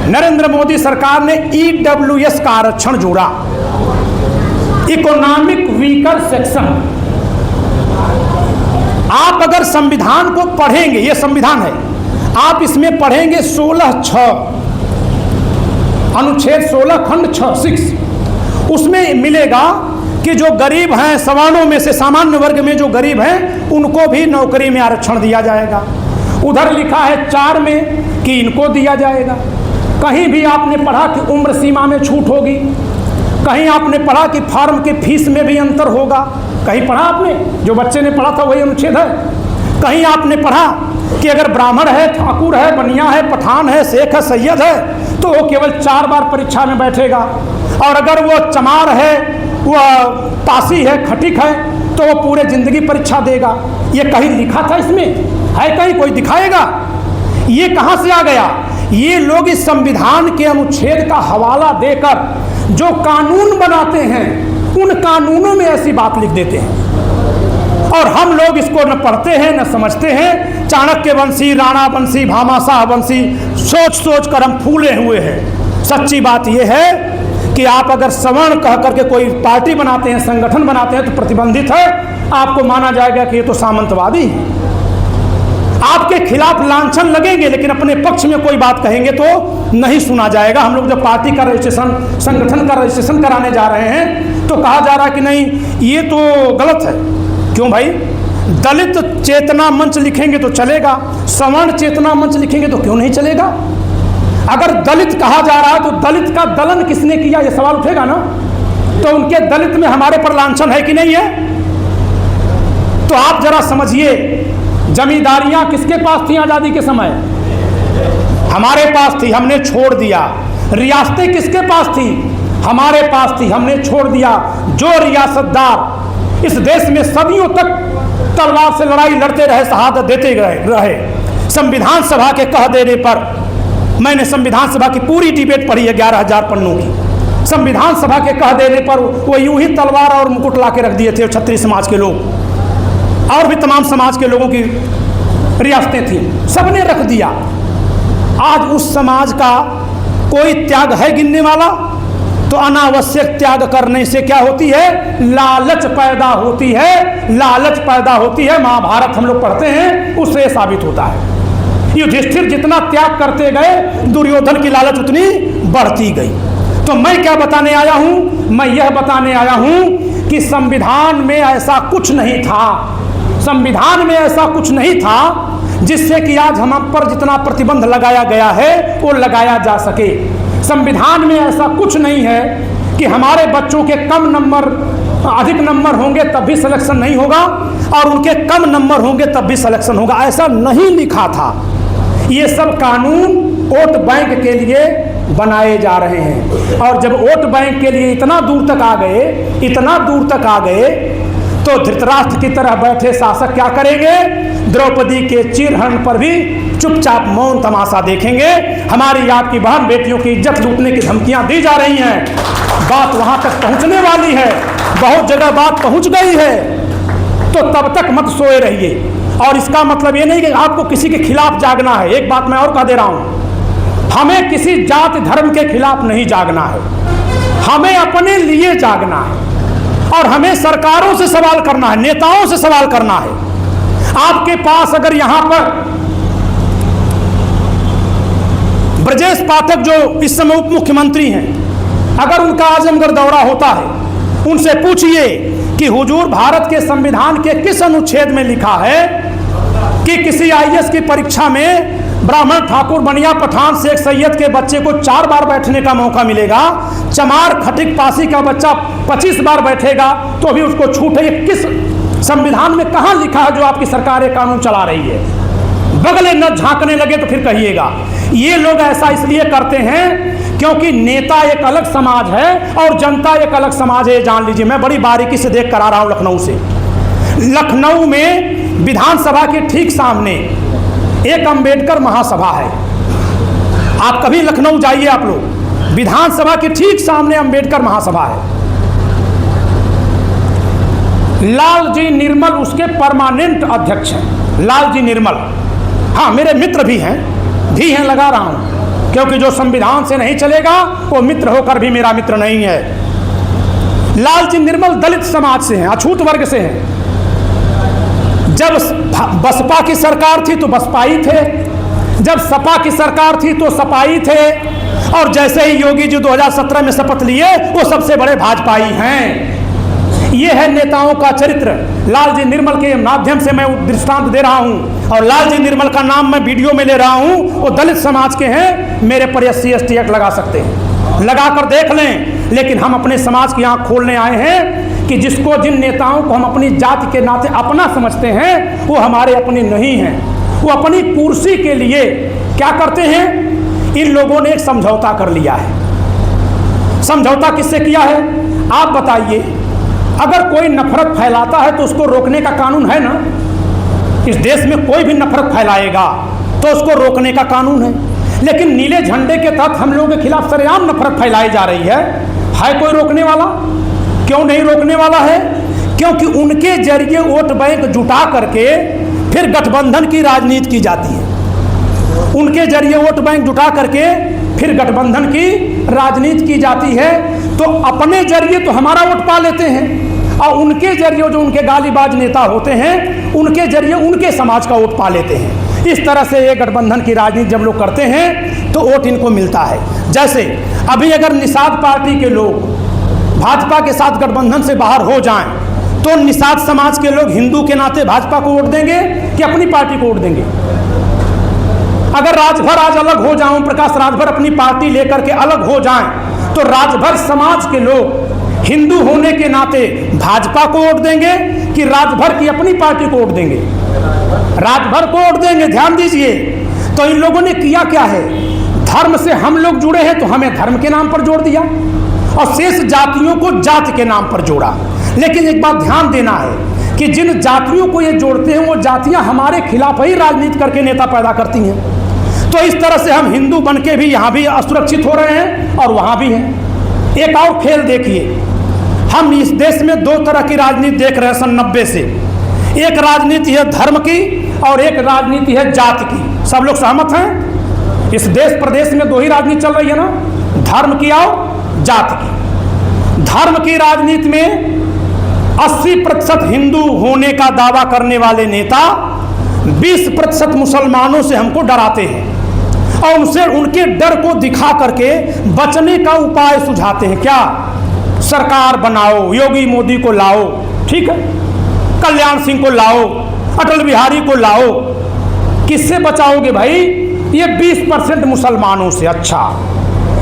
नरेंद्र मोदी सरकार ने EWS का आरक्षण जोड़ा, इकोनॉमिक वीकर सेक्शन। आप अगर संविधान को पढ़ेंगे, ये संविधान है, आप इसमें पढ़ेंगे 16(6) अनुच्छेद 16 खंड 6, उसमें मिलेगा कि जो गरीब हैं, सवर्णों में से सामान्य वर्ग में जो गरीब हैं, उनको भी नौकरी में आरक्षण दिया जाएगा। उधर लिखा है 4 में कि इनको दिया जाएगा। कहीं भी आपने पढ़ा कि उम्र सीमा में छूट होगी, कहीं आपने पढ़ा कि फार्म के फीस में भी अंतर होगा, कहीं पढ़ा आपने? जो बच्चे ने पढ़ा था वही अनुच्छेद है। कहीं आपने पढ़ा कि अगर ब्राह्मण है, ठाकुर है, बनिया है, पठान है, शेख है, सैयद है, तो वो केवल 4 बार परीक्षा में बैठेगा, और अगर वो चमार है, वो पासी है, खटिक है, तो वो पूरे जिंदगी परीक्षा देगा। ये कहीं लिखा था? इसमें है कहीं? कोई दिखाएगा? ये कहाँ से आ गया? ये लोग इस संविधान के अनुच्छेद का हवाला देकर जो कानून बनाते हैं, उन कानूनों में ऐसी बात लिख देते हैं, और हम लोग इसको न पढ़ते हैं न समझते हैं। चाणक्य वंशी, राणा वंशी, भामाशाह वंशी सोच सोच कर हम फूले हुए हैं। सच्ची बात यह है कि आप अगर सवर्ण कह करके कोई पार्टी बनाते हैं, संगठन बनाते हैं, तो प्रतिबंधित है, आपको माना जाएगा कि ये तो सामंतवादी है। आपके खिलाफ लांछन लगेंगे, लेकिन अपने पक्ष में कोई बात कहेंगे तो नहीं सुना जाएगा। हम लोग जब पार्टी का रजिस्ट्रेशन, संगठन का रजिस्ट्रेशन कराने जा रहे हैं, तो कहा जा रहा है कि नहीं, ये तो गलत है। क्यों भाई? दलित चेतना मंच लिखेंगे तो चलेगा, सवर्ण चेतना मंच लिखेंगे तो क्यों नहीं चलेगा? अगर दलित कहा जा रहा है तो दलित का दलन किसने किया, ये सवाल उठेगा ना। तो उनके दलित में हमारे पर लांछन है कि नहीं है? तो आप जरा समझिए, जमींदारियां किसके पास थी आजादी के समय? हमारे पास थी, हमने छोड़ दिया। रियासतें किसके पास थी? हमारे पास थी, हमने छोड़ दिया। जो रियासतदार इस देश में सदियों तक तलवार से लड़ाई लड़ते रहे, शहादत देते रहे, संविधान सभा के कह देने पर, मैंने संविधान सभा की पूरी डिबेट पढ़ी है, 11,000 पन्नों की। संविधान सभा के कह देने पर वो यूं ही तलवार और मुकुट ला के रख दिए थे क्षत्रिय समाज के लोग, और भी तमाम समाज के लोगों की रियासतें थी, सबने रख दिया। आज उस समाज का कोई त्याग है गिनने वाला? तो अनावश्यक त्याग करने से क्या होती है? लालच पैदा होती है, लालच पैदा होती है। महाभारत हम लोग पढ़ते हैं, उससे साबित होता है। युधिष्ठिर जितना त्याग करते गए, दुर्योधन की लालच उतनी बढ़ती गई। तो मैं क्या बताने आया हूं? मैं यह बताने आया हूं कि संविधान में ऐसा कुछ नहीं था, संविधान में ऐसा कुछ नहीं था जिससे कि आज हम पर जितना प्रतिबंध लगाया गया है वो लगाया जा सके। संविधान में ऐसा कुछ नहीं है कि हमारे बच्चों के कम नंबर, अधिक नंबर होंगे तब भी सिलेक्शन नहीं होगा, और उनके कम नंबर होंगे तब भी सिलेक्शन होगा, ऐसा नहीं लिखा था। ये सब कानून वोट बैंक के लिए बनाए जा रहे हैं, और जब वोट बैंक के लिए इतना दूर तक आ गए, इतना दूर तक आ गए, तो धृतराष्ट्र की तरह बैठे शासक क्या करेंगे? द्रौपदी के चीरहरण पर भी चुपचाप मौन तमाशा देखेंगे। हमारी आपकी बहन बेटियों की इज्जत लूटने की धमकियां दी जा रही हैं, बात वहां तक पहुंचने वाली है, बहुत जगह बात पहुंच गई है। तो तब तक मत सोए रहिए। और इसका मतलब ये नहीं कि आपको किसी के खिलाफ जागना है। एक बात मैं और कह दे रहा हूं, हमें किसी जाति धर्म के खिलाफ नहीं जागना है, हमें अपने लिए जागना है, और हमें सरकारों से सवाल करना है, नेताओं से सवाल करना है। आपके पास अगर यहां पर ब्रजेश पाठक जो इस समय उप मुख्यमंत्री हैं, अगर उनका आजमगढ़ दौरा होता है, उनसे पूछिए कि हुजूर भारत के संविधान के किस अनुच्छेद में लिखा है कि किसी IAS की परीक्षा में ब्राह्मण, ठाकुर, बनिया, पठान, शेख, सैयद के बच्चे को 4 बार बैठने का मौका मिलेगा, चमार, खटिक, पासी का बच्चा 25 बार बैठेगा तो भी उसको छूट है। ये किस संविधान में कहाँ लिखा है जो आपकी सरकार ये कानून चला रही है? बगले न झांकने लगे तो फिर कहिएगा। ये लोग ऐसा इसलिए करते हैं क्योंकि नेता एक अलग समाज है और जनता एक अलग समाज है, जान लीजिए। मैं बड़ी बारीकी से देख कर आ रहा हूँ लखनऊ से। लखनऊ में विधानसभा के ठीक सामने एक अंबेडकर महासभा है। आप कभी लखनऊ जाइए आप लोग, विधानसभा के ठीक सामने अंबेडकर महासभा है। लालजी निर्मल उसके परमानेंट अध्यक्ष हैं, लालजी निर्मल। हाँ, मेरे मित्र भी हैं लगा रहा हूं, क्योंकि जो संविधान से नहीं चलेगा वो मित्र होकर भी मेरा मित्र नहीं है। लालजी निर्मल दलित समाज से हैं, अछूत वर्ग से हैं। जब बसपा की सरकार थी तो बसपाई थे, जब सपा की सरकार थी तो सपाई थे, और जैसे ही योगी जी 2017 में शपथ लिए वो सबसे बड़े भाजपाई हैं। ये है नेताओं का चरित्र। लालजी निर्मल के माध्यम से मैं दृष्टांत दे रहा हूं, और लालजी निर्मल का नाम मैं वीडियो में ले रहा हूं। वो दलित समाज के हैं, मेरे पर SC/ST एक्ट लगा सकते हैं, लगा कर देख लें। लेकिन हम अपने समाज की आंख खोलने आए हैं कि जिसको, जिन नेताओं को हम अपनी जाति के नाते अपना समझते हैं वो हमारे अपने नहीं हैं। वो अपनी कुर्सी के लिए क्या करते हैं? इन लोगों ने एक समझौता कर लिया है। समझौता किससे किया है आप बताइए? अगर कोई नफरत फैलाता है तो उसको रोकने का कानून है ना। इस देश में कोई भी नफरत फैलाएगा तो उसको रोकने का कानून है। लेकिन नीले झंडे के तहत हम लोगों के खिलाफ सरेआम नफरत फैलाई जा रही है कोई रोकने वाला? क्यों नहीं रोकने वाला है? क्योंकि उनके जरिए वोट बैंक जुटा करके फिर गठबंधन की राजनीति की जाती है। उनके जरिए वोट बैंक जुटा करके फिर गठबंधन की राजनीति की जाती है। तो अपने जरिए तो हमारा वोट पा लेते हैं, और उनके जरिए जो उनके गालीबाज नेता होते हैं उनके जरिए उनके समाज का वोट पा लेते हैं। इस तरह से ये गठबंधन की राजनीति जब लोग करते हैं तो वोट इनको मिलता है। जैसे अभी अगर निषाद पार्टी के लोग भाजपा के साथ गठबंधन से बाहर हो जाएं तो निषाद समाज के लोग हिंदू के नाते भाजपा को वोट देंगे कि अपनी पार्टी को वोट देंगे? अगर राजभर आज अलग हो जाऊं, प्रकाश राजभर अपनी पार्टी लेकर के अलग हो जाएं, तो राजभर समाज के लोग हिंदू होने के नाते भाजपा को वोट देंगे कि राजभर की अपनी पार्टी को वोट देंगे? राजभर को वोट देंगे। ध्यान दीजिए। तो इन लोगों ने किया क्या है? धर्म से हम लोग जुड़े हैं तो हमें धर्म के नाम पर जोड़ दिया, और शेष जातियों को जाति के नाम पर जोड़ा। लेकिन एक बात ध्यान देना है कि जिन जातियों को ये जोड़ते हैं वो जातियां हमारे खिलाफ ही राजनीति करके नेता पैदा करती हैं। तो इस तरह से हम हिंदू बन के भी यहाँ भी असुरक्षित हो रहे हैं और वहाँ भी हैं। एक और खेल देखिए, हम इस देश में 2 तरह की राजनीति देख रहे हैं सन 90 से। एक राजनीति है धर्म की और एक राजनीति है जाति की। सब लोग सहमत हैं? इस देश प्रदेश में 2 ही राजनीति चल रही है ना, धर्म की और जाति की। धर्म की राजनीति में 80% हिंदू होने का दावा करने वाले नेता 20% मुसलमानों से हमको डराते हैं और उनसे उनके डर को दिखा करके बचने का उपाय सुझाते हैं। क्या? सरकार बनाओ, योगी मोदी को लाओ, ठीक है, कल्याण सिंह को लाओ, अटल बिहारी को लाओ। किससे बचाओगे भाई? ये 20% मुसलमानों से। अच्छा,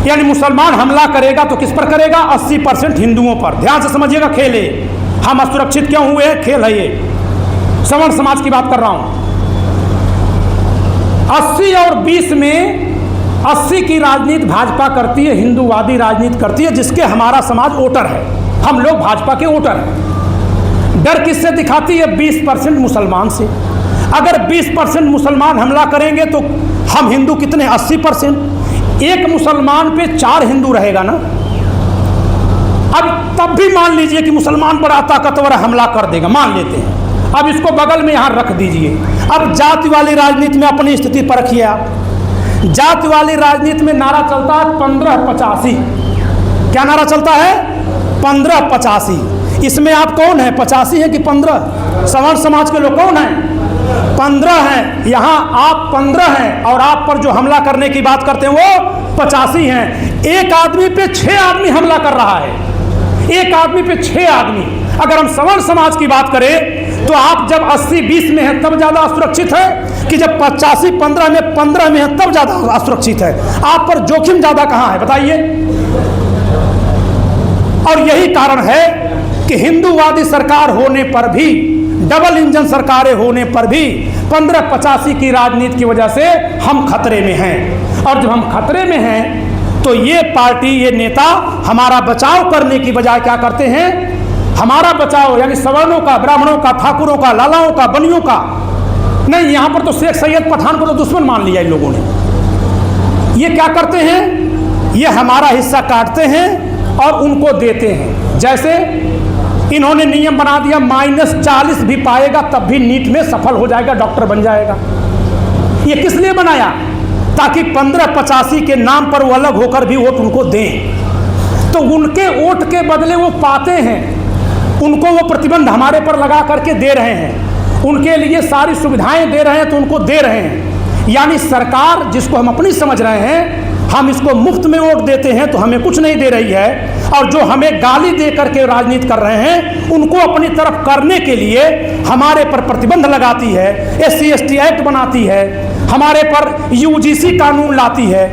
यानी मुसलमान हमला करेगा तो किस पर करेगा? 80% हिंदुओं पर। ध्यान से समझिएगा खेल है। हम असुरक्षित क्यों हुए? खेल है ये। सवर्ण समाज की बात कर रहा हूं। 80 और 20 में 80 की राजनीति भाजपा करती है, हिंदूवादी राजनीति करती है, जिसके हमारा समाज वोटर है। हम लोग भाजपा के वोटर हैं। डर किससे दिखाती है? 20% मुसलमान से। अगर 20% मुसलमान हमला करेंगे तो हम हिंदू कितने? 80%। एक मुसलमान पे 4 हिंदू रहेगा ना। अब तब भी मान लीजिए कि मुसलमान बड़ा ताकतवर हमला कर देगा, मान लेते हैं। अब इसको बगल में यहाँ रख दीजिए। अब जाति वाली राजनीति में अपनी स्थिति परखिए आप। जाति वाली राजनीति में नारा चलता है 1585। क्या नारा चलता है? 1585। इसमें आप कौन है? 85 है कि 15? सवर्ण समाज के लोग कौन हैं? 15 हैं। यहाँ आप 15 हैं और आप पर जो हमला करने की बात करते हैं वो 85 हैं। एक आदमी पे 6 आदमी हमला कर रहा है। एक आदमी पे 6 आदमी। अगर हम सवर्ण समाज की बात करें तो आप जब 80-20 में हैं तब ज़्यादा असुरक्षित है कि जब 85-15 में 15 में है तब ज़्यादा असुरक्षित है? आप पर जोखिम ज़्यादा कहाँ है बताइए? और यही कारण है कि हिंदूवादी सरकार होने पर भी, डबल इंजन सरकारें होने पर भी 1585 की राजनीति की वजह से हम खतरे में हैं। और जब हम खतरे में हैं तो ये पार्टी, ये नेता हमारा बचाव करने की बजाय क्या करते हैं? हमारा बचाव यानी सवर्णों का, ब्राह्मणों का, ठाकुरों का, लालाओं का, बनियों का नहीं, यहाँ पर तो शेख सैयद पठान को तो दुश्मन मान लिया इन लोगों ने। ये क्या करते हैं? ये हमारा हिस्सा काटते हैं और उनको देते हैं। जैसे इन्होंने नियम बना दिया -40 भी पाएगा तब भी नीट में सफल हो जाएगा, डॉक्टर बन जाएगा। ये किस लिए बनाया? ताकि 1585 के नाम पर वो अलग होकर भी वोट उनको दें। तो उनके वोट के बदले वो पाते हैं, उनको वो प्रतिबंध हमारे पर लगा करके दे रहे हैं, उनके लिए सारी सुविधाएं दे रहे हैं तो उनको दे रहे हैं। यानी सरकार जिसको हम अपनी समझ रहे हैं, हम इसको मुफ्त में वोट देते हैं तो हमें कुछ नहीं दे रही है, और जो हमें गाली दे करके राजनीति कर रहे हैं उनको अपनी तरफ करने के लिए हमारे पर प्रतिबंध लगाती है, SC/ST एक्ट बनाती है, हमारे पर UGC कानून लाती है।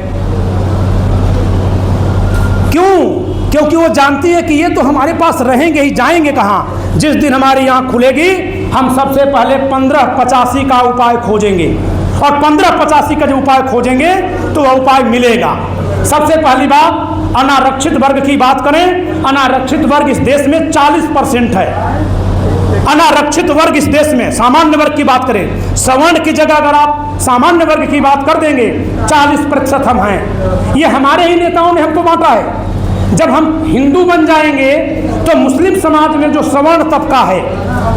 क्यों? क्योंकि वो जानती है कि ये तो हमारे पास रहेंगे ही, जाएंगे कहाँ? जिस दिन हमारी आँख खुलेगी हम सबसे पहले 1585 का उपाय खोजेंगे, और 1585 का जो उपाय खोजेंगे तो वह उपाय मिलेगा। सबसे पहली बात, अनारक्षित वर्ग की बात करें। अनारक्षित वर्ग इस देश में 40% है। अनारक्षित वर्ग इस देश में, सामान्य वर्ग की बात करें, सवर्ण की जगह अगर आप सामान्य वर्ग की बात कर देंगे 40% हम हैं। ये हमारे ही नेताओं ने हमको बांटा है। जब हम हिंदू बन जाएंगे तो मुस्लिम समाज में जो सवर्ण तबका है,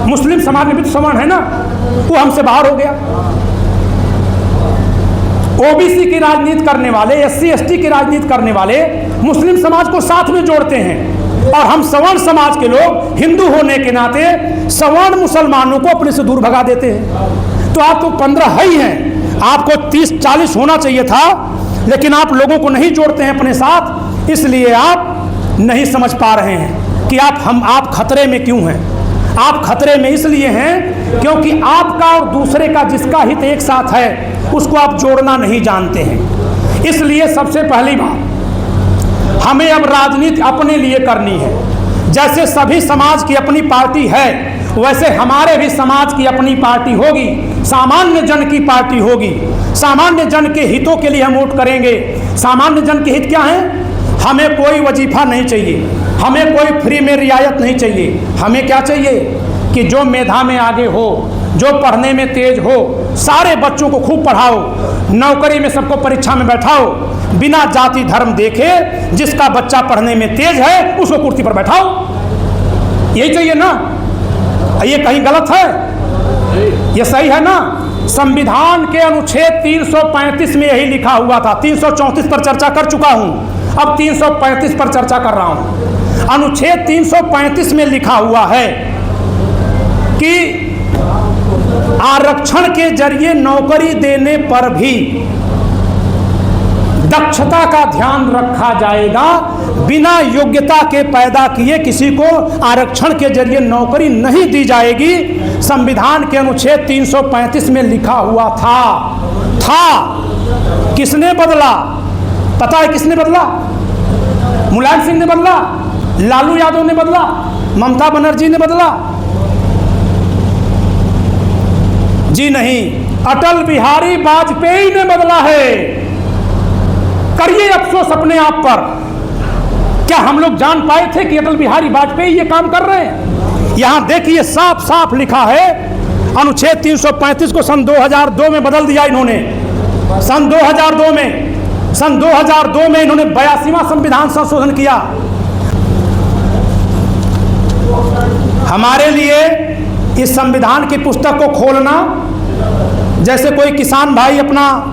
मुस्लिम समाज में भी तो सवर्ण है ना, वो हमसे बाहर हो गया। OBC की राजनीति करने वाले, SC/ST की राजनीति करने वाले मुस्लिम समाज को साथ में जोड़ते हैं, और हम सवर्ण समाज के लोग हिंदू होने के नाते सवर्ण मुसलमानों को अपने से दूर भगा देते हैं। तो आप तो 15 है ही हैं, आपको 30-40 होना चाहिए था, लेकिन आप लोगों को नहीं जोड़ते हैं अपने साथ, इसलिए आप नहीं समझ पा रहे हैं कि आप खतरे में क्यों हैं। आप खतरे में इसलिए हैं क्योंकि आपका और दूसरे का जिसका हित एक साथ है उसको आप जोड़ना नहीं जानते हैं। इसलिए सबसे पहली बात, हमें अब राजनीति अपने लिए करनी है। जैसे सभी समाज की अपनी पार्टी है, वैसे हमारे भी समाज की अपनी पार्टी होगी, सामान्य जन की पार्टी होगी। सामान्य जन के हितों के लिए हम वोट करेंगे। सामान्य जन के हित क्या है? हमें कोई वजीफा नहीं चाहिए, हमें कोई फ्री में रियायत नहीं चाहिए। हमें क्या चाहिए? कि जो मेधा में आगे हो, जो पढ़ने में तेज हो, सारे बच्चों को खूब पढ़ाओ, नौकरी में सबको परीक्षा में बैठाओ, बिना जाति धर्म देखे जिसका बच्चा पढ़ने में तेज है उसको कुर्सी पर बैठाओ। यही चाहिए ना? ये कहीं गलत है? ये सही है ना? संविधान के अनुच्छेद 335 में यही लिखा हुआ था। 334 पर चर्चा कर चुका हूं, अब 335 पर चर्चा कर रहा हूं। अनुच्छेद 335 में लिखा हुआ है कि आरक्षण के जरिए नौकरी देने पर भी दक्षता का ध्यान रखा जाएगा। बिना योग्यता के पैदा किए किसी को आरक्षण के जरिए नौकरी नहीं दी जाएगी। संविधान के अनुच्छेद 335 में लिखा हुआ था। किसने बदला? पता है किसने बदला? मुलायम सिंह ने बदला, लालू यादव ने बदला, ममता बनर्जी ने बदला? जी नहीं, अटल बिहारी वाजपेयी ने बदला है। करिए अफसोस अपने आप पर। क्या हम लोग जान पाए थे कि अटल बिहारी वाजपेयी ये काम कर रहे हैं? यहां देखिए साफ साफ लिखा है, अनुच्छेद 335 को सन 2002 में बदल दिया इन्होंने। सन 2002 में इन्होंने 82वां संविधान संशोधन किया। हमारे लिए इस संविधान की पुस्तक को खोलना जैसे कोई किसान भाई अपना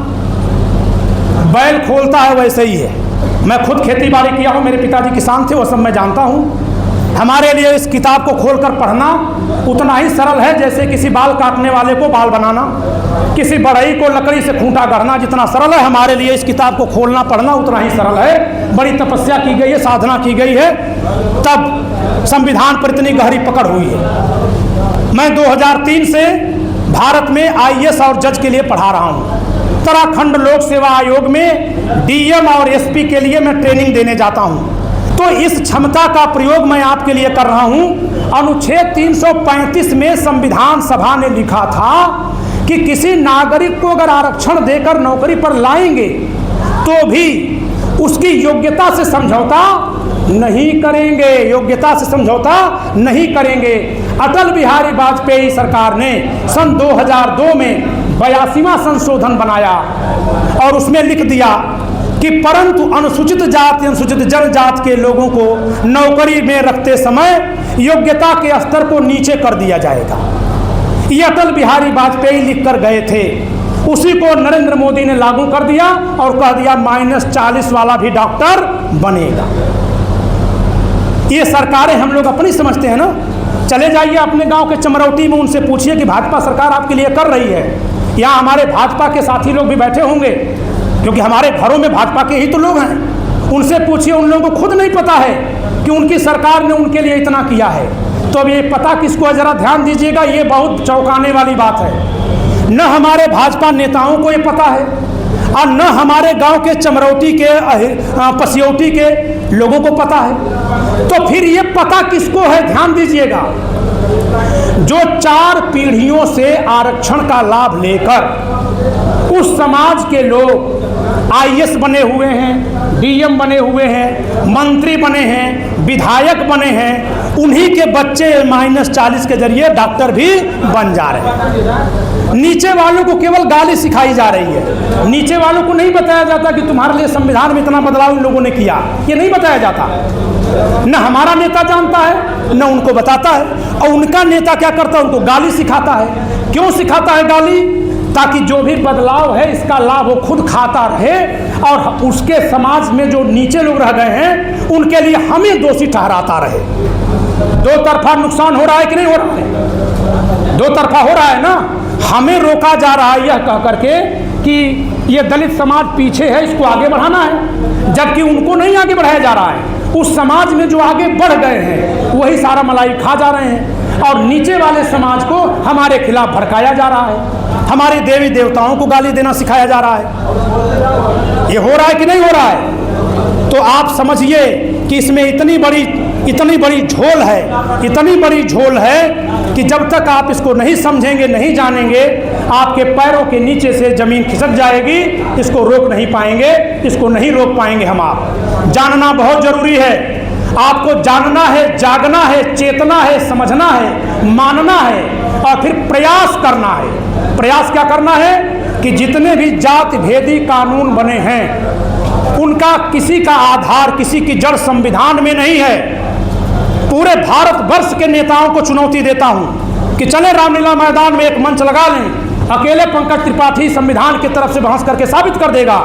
बैल खोलता है वैसे ही है। मैं खुद खेती बाड़ी किया हूँ, मेरे पिताजी किसान थे, वो सब मैं जानता हूँ। हमारे लिए इस किताब को खोलकर पढ़ना उतना ही सरल है जैसे किसी बाल काटने वाले को बाल बनाना, किसी बढ़ई को लकड़ी से खूंटा गढ़ना जितना सरल है, हमारे लिए इस किताब को खोलना पढ़ना उतना ही सरल है। बड़ी तपस्या की गई है, साधना की गई है, तब संविधान पर इतनी गहरी पकड़ हुई है। मैं 2003 से भारत में आईएएस और जज के लिए पढ़ा रहा हूँ। उत्तराखंड लोक सेवा आयोग में डीएम और एसपी के लिए मैं ट्रेनिंग देने जाता हूँ। तो इस क्षमता का प्रयोग मैं आपके लिए कर रहा हूँ। अनुच्छेद 335 में संविधान सभा ने लिखा था कि किसी नागरिक को अगर आरक्षण देकर नौकरी पर लाएंगे तो भी उसकी योग्यता से समझौता नहीं करेंगे, योग्यता से समझौता नहीं करेंगे। अटल बिहारी वाजपेयी सरकार ने सन 2002 में 82वां संशोधन बनाया और उसमें लिख दिया कि परंतु अनुसूचित जाति अनुसूचित जनजाति के लोगों को नौकरी में रखते समय योग्यता के स्तर को नीचे कर दिया जाएगा। ये अटल बिहारी वाजपेयी लिख कर गए थे, उसी को नरेंद्र मोदी ने लागू कर दिया और कह दिया -40 वाला भी डॉक्टर बनेगा। ये सरकारें हम लोग अपनी समझते हैं ना। चले जाइए अपने गांव के चमरौटी में, उनसे पूछिए कि भाजपा सरकार आपके लिए कर रही है। यहाँ हमारे भाजपा के साथी लोग भी बैठे होंगे, क्योंकि हमारे घरों में भाजपा के ही तो लोग हैं। उनसे पूछिए, उन लोगों को खुद नहीं पता है कि उनकी सरकार ने उनके लिए इतना किया है। तो अब ये पता किसको है, जरा ध्यान दीजिएगा, ये बहुत चौंकाने वाली बात है। न हमारे भाजपा नेताओं को ये पता है और न हमारे गांव के चमरौटी के पसियौटी के लोगों को पता है। तो फिर ये पता किसको है, ध्यान दीजिएगा। जो 4 पीढ़ियों से आरक्षण का लाभ लेकर उस समाज के लोग आईएएस बने हुए हैं, डीएम बने हुए हैं, मंत्री बने हैं, विधायक बने हैं, उन्हीं के बच्चे -40 के जरिए डॉक्टर भी बन जा रहे हैं। नीचे वालों को केवल गाली सिखाई जा रही है। नीचे वालों को नहीं बताया जाता कि तुम्हारे लिए संविधान में इतना बदलाव इन लोगों ने किया, ये नहीं बताया जाता। न हमारा नेता जानता है, न उनको बताता है, और उनका नेता क्या करता है, उनको गाली सिखाता है। क्यों सिखाता है गाली? ताकि जो भी बदलाव है इसका लाभ वो खुद खाता रहे और उसके समाज में जो नीचे लोग रह गए हैं उनके लिए हमें दोषी ठहराता रहे। दो तरफा नुकसान हो रहा है कि नहीं हो रहा है? दो तरफा हो रहा है ना। हमें रोका जा रहा है यह कह करके कि ये दलित समाज पीछे है, इसको आगे बढ़ाना है, जबकि उनको नहीं आगे बढ़ाया जा रहा है। उस समाज में जो आगे बढ़ गए हैं वही सारा मलाई खा जा रहे हैं और नीचे वाले समाज को हमारे खिलाफ भड़काया जा रहा है, हमारे देवी देवताओं को गाली देना सिखाया जा रहा है। ये हो रहा है कि नहीं हो रहा है? तो आप समझिए कि इसमें इतनी बड़ी झोल है, इतनी बड़ी झोल है कि जब तक आप इसको नहीं समझेंगे, नहीं जानेंगे, आपके पैरों के नीचे से जमीन खिसक जाएगी। इसको रोक नहीं पाएंगे, इसको नहीं रोक पाएंगे हम आप। जानना बहुत जरूरी है। आपको जानना है, जागना है, चेतना है, समझना है, मानना है और फिर प्रयास करना है। प्रयास क्या करना है कि जितने भी जाति भेदी कानून बने हैं उनका किसी का आधार, किसी की जड़ संविधान में नहीं है। पूरे भारत वर्ष के नेताओं को चुनौती देता हूं कि चले रामलीला मैदान में एक मंच लगा लें, अकेले पंकज त्रिपाठी संविधान की तरफ से बहस करके साबित कर देगा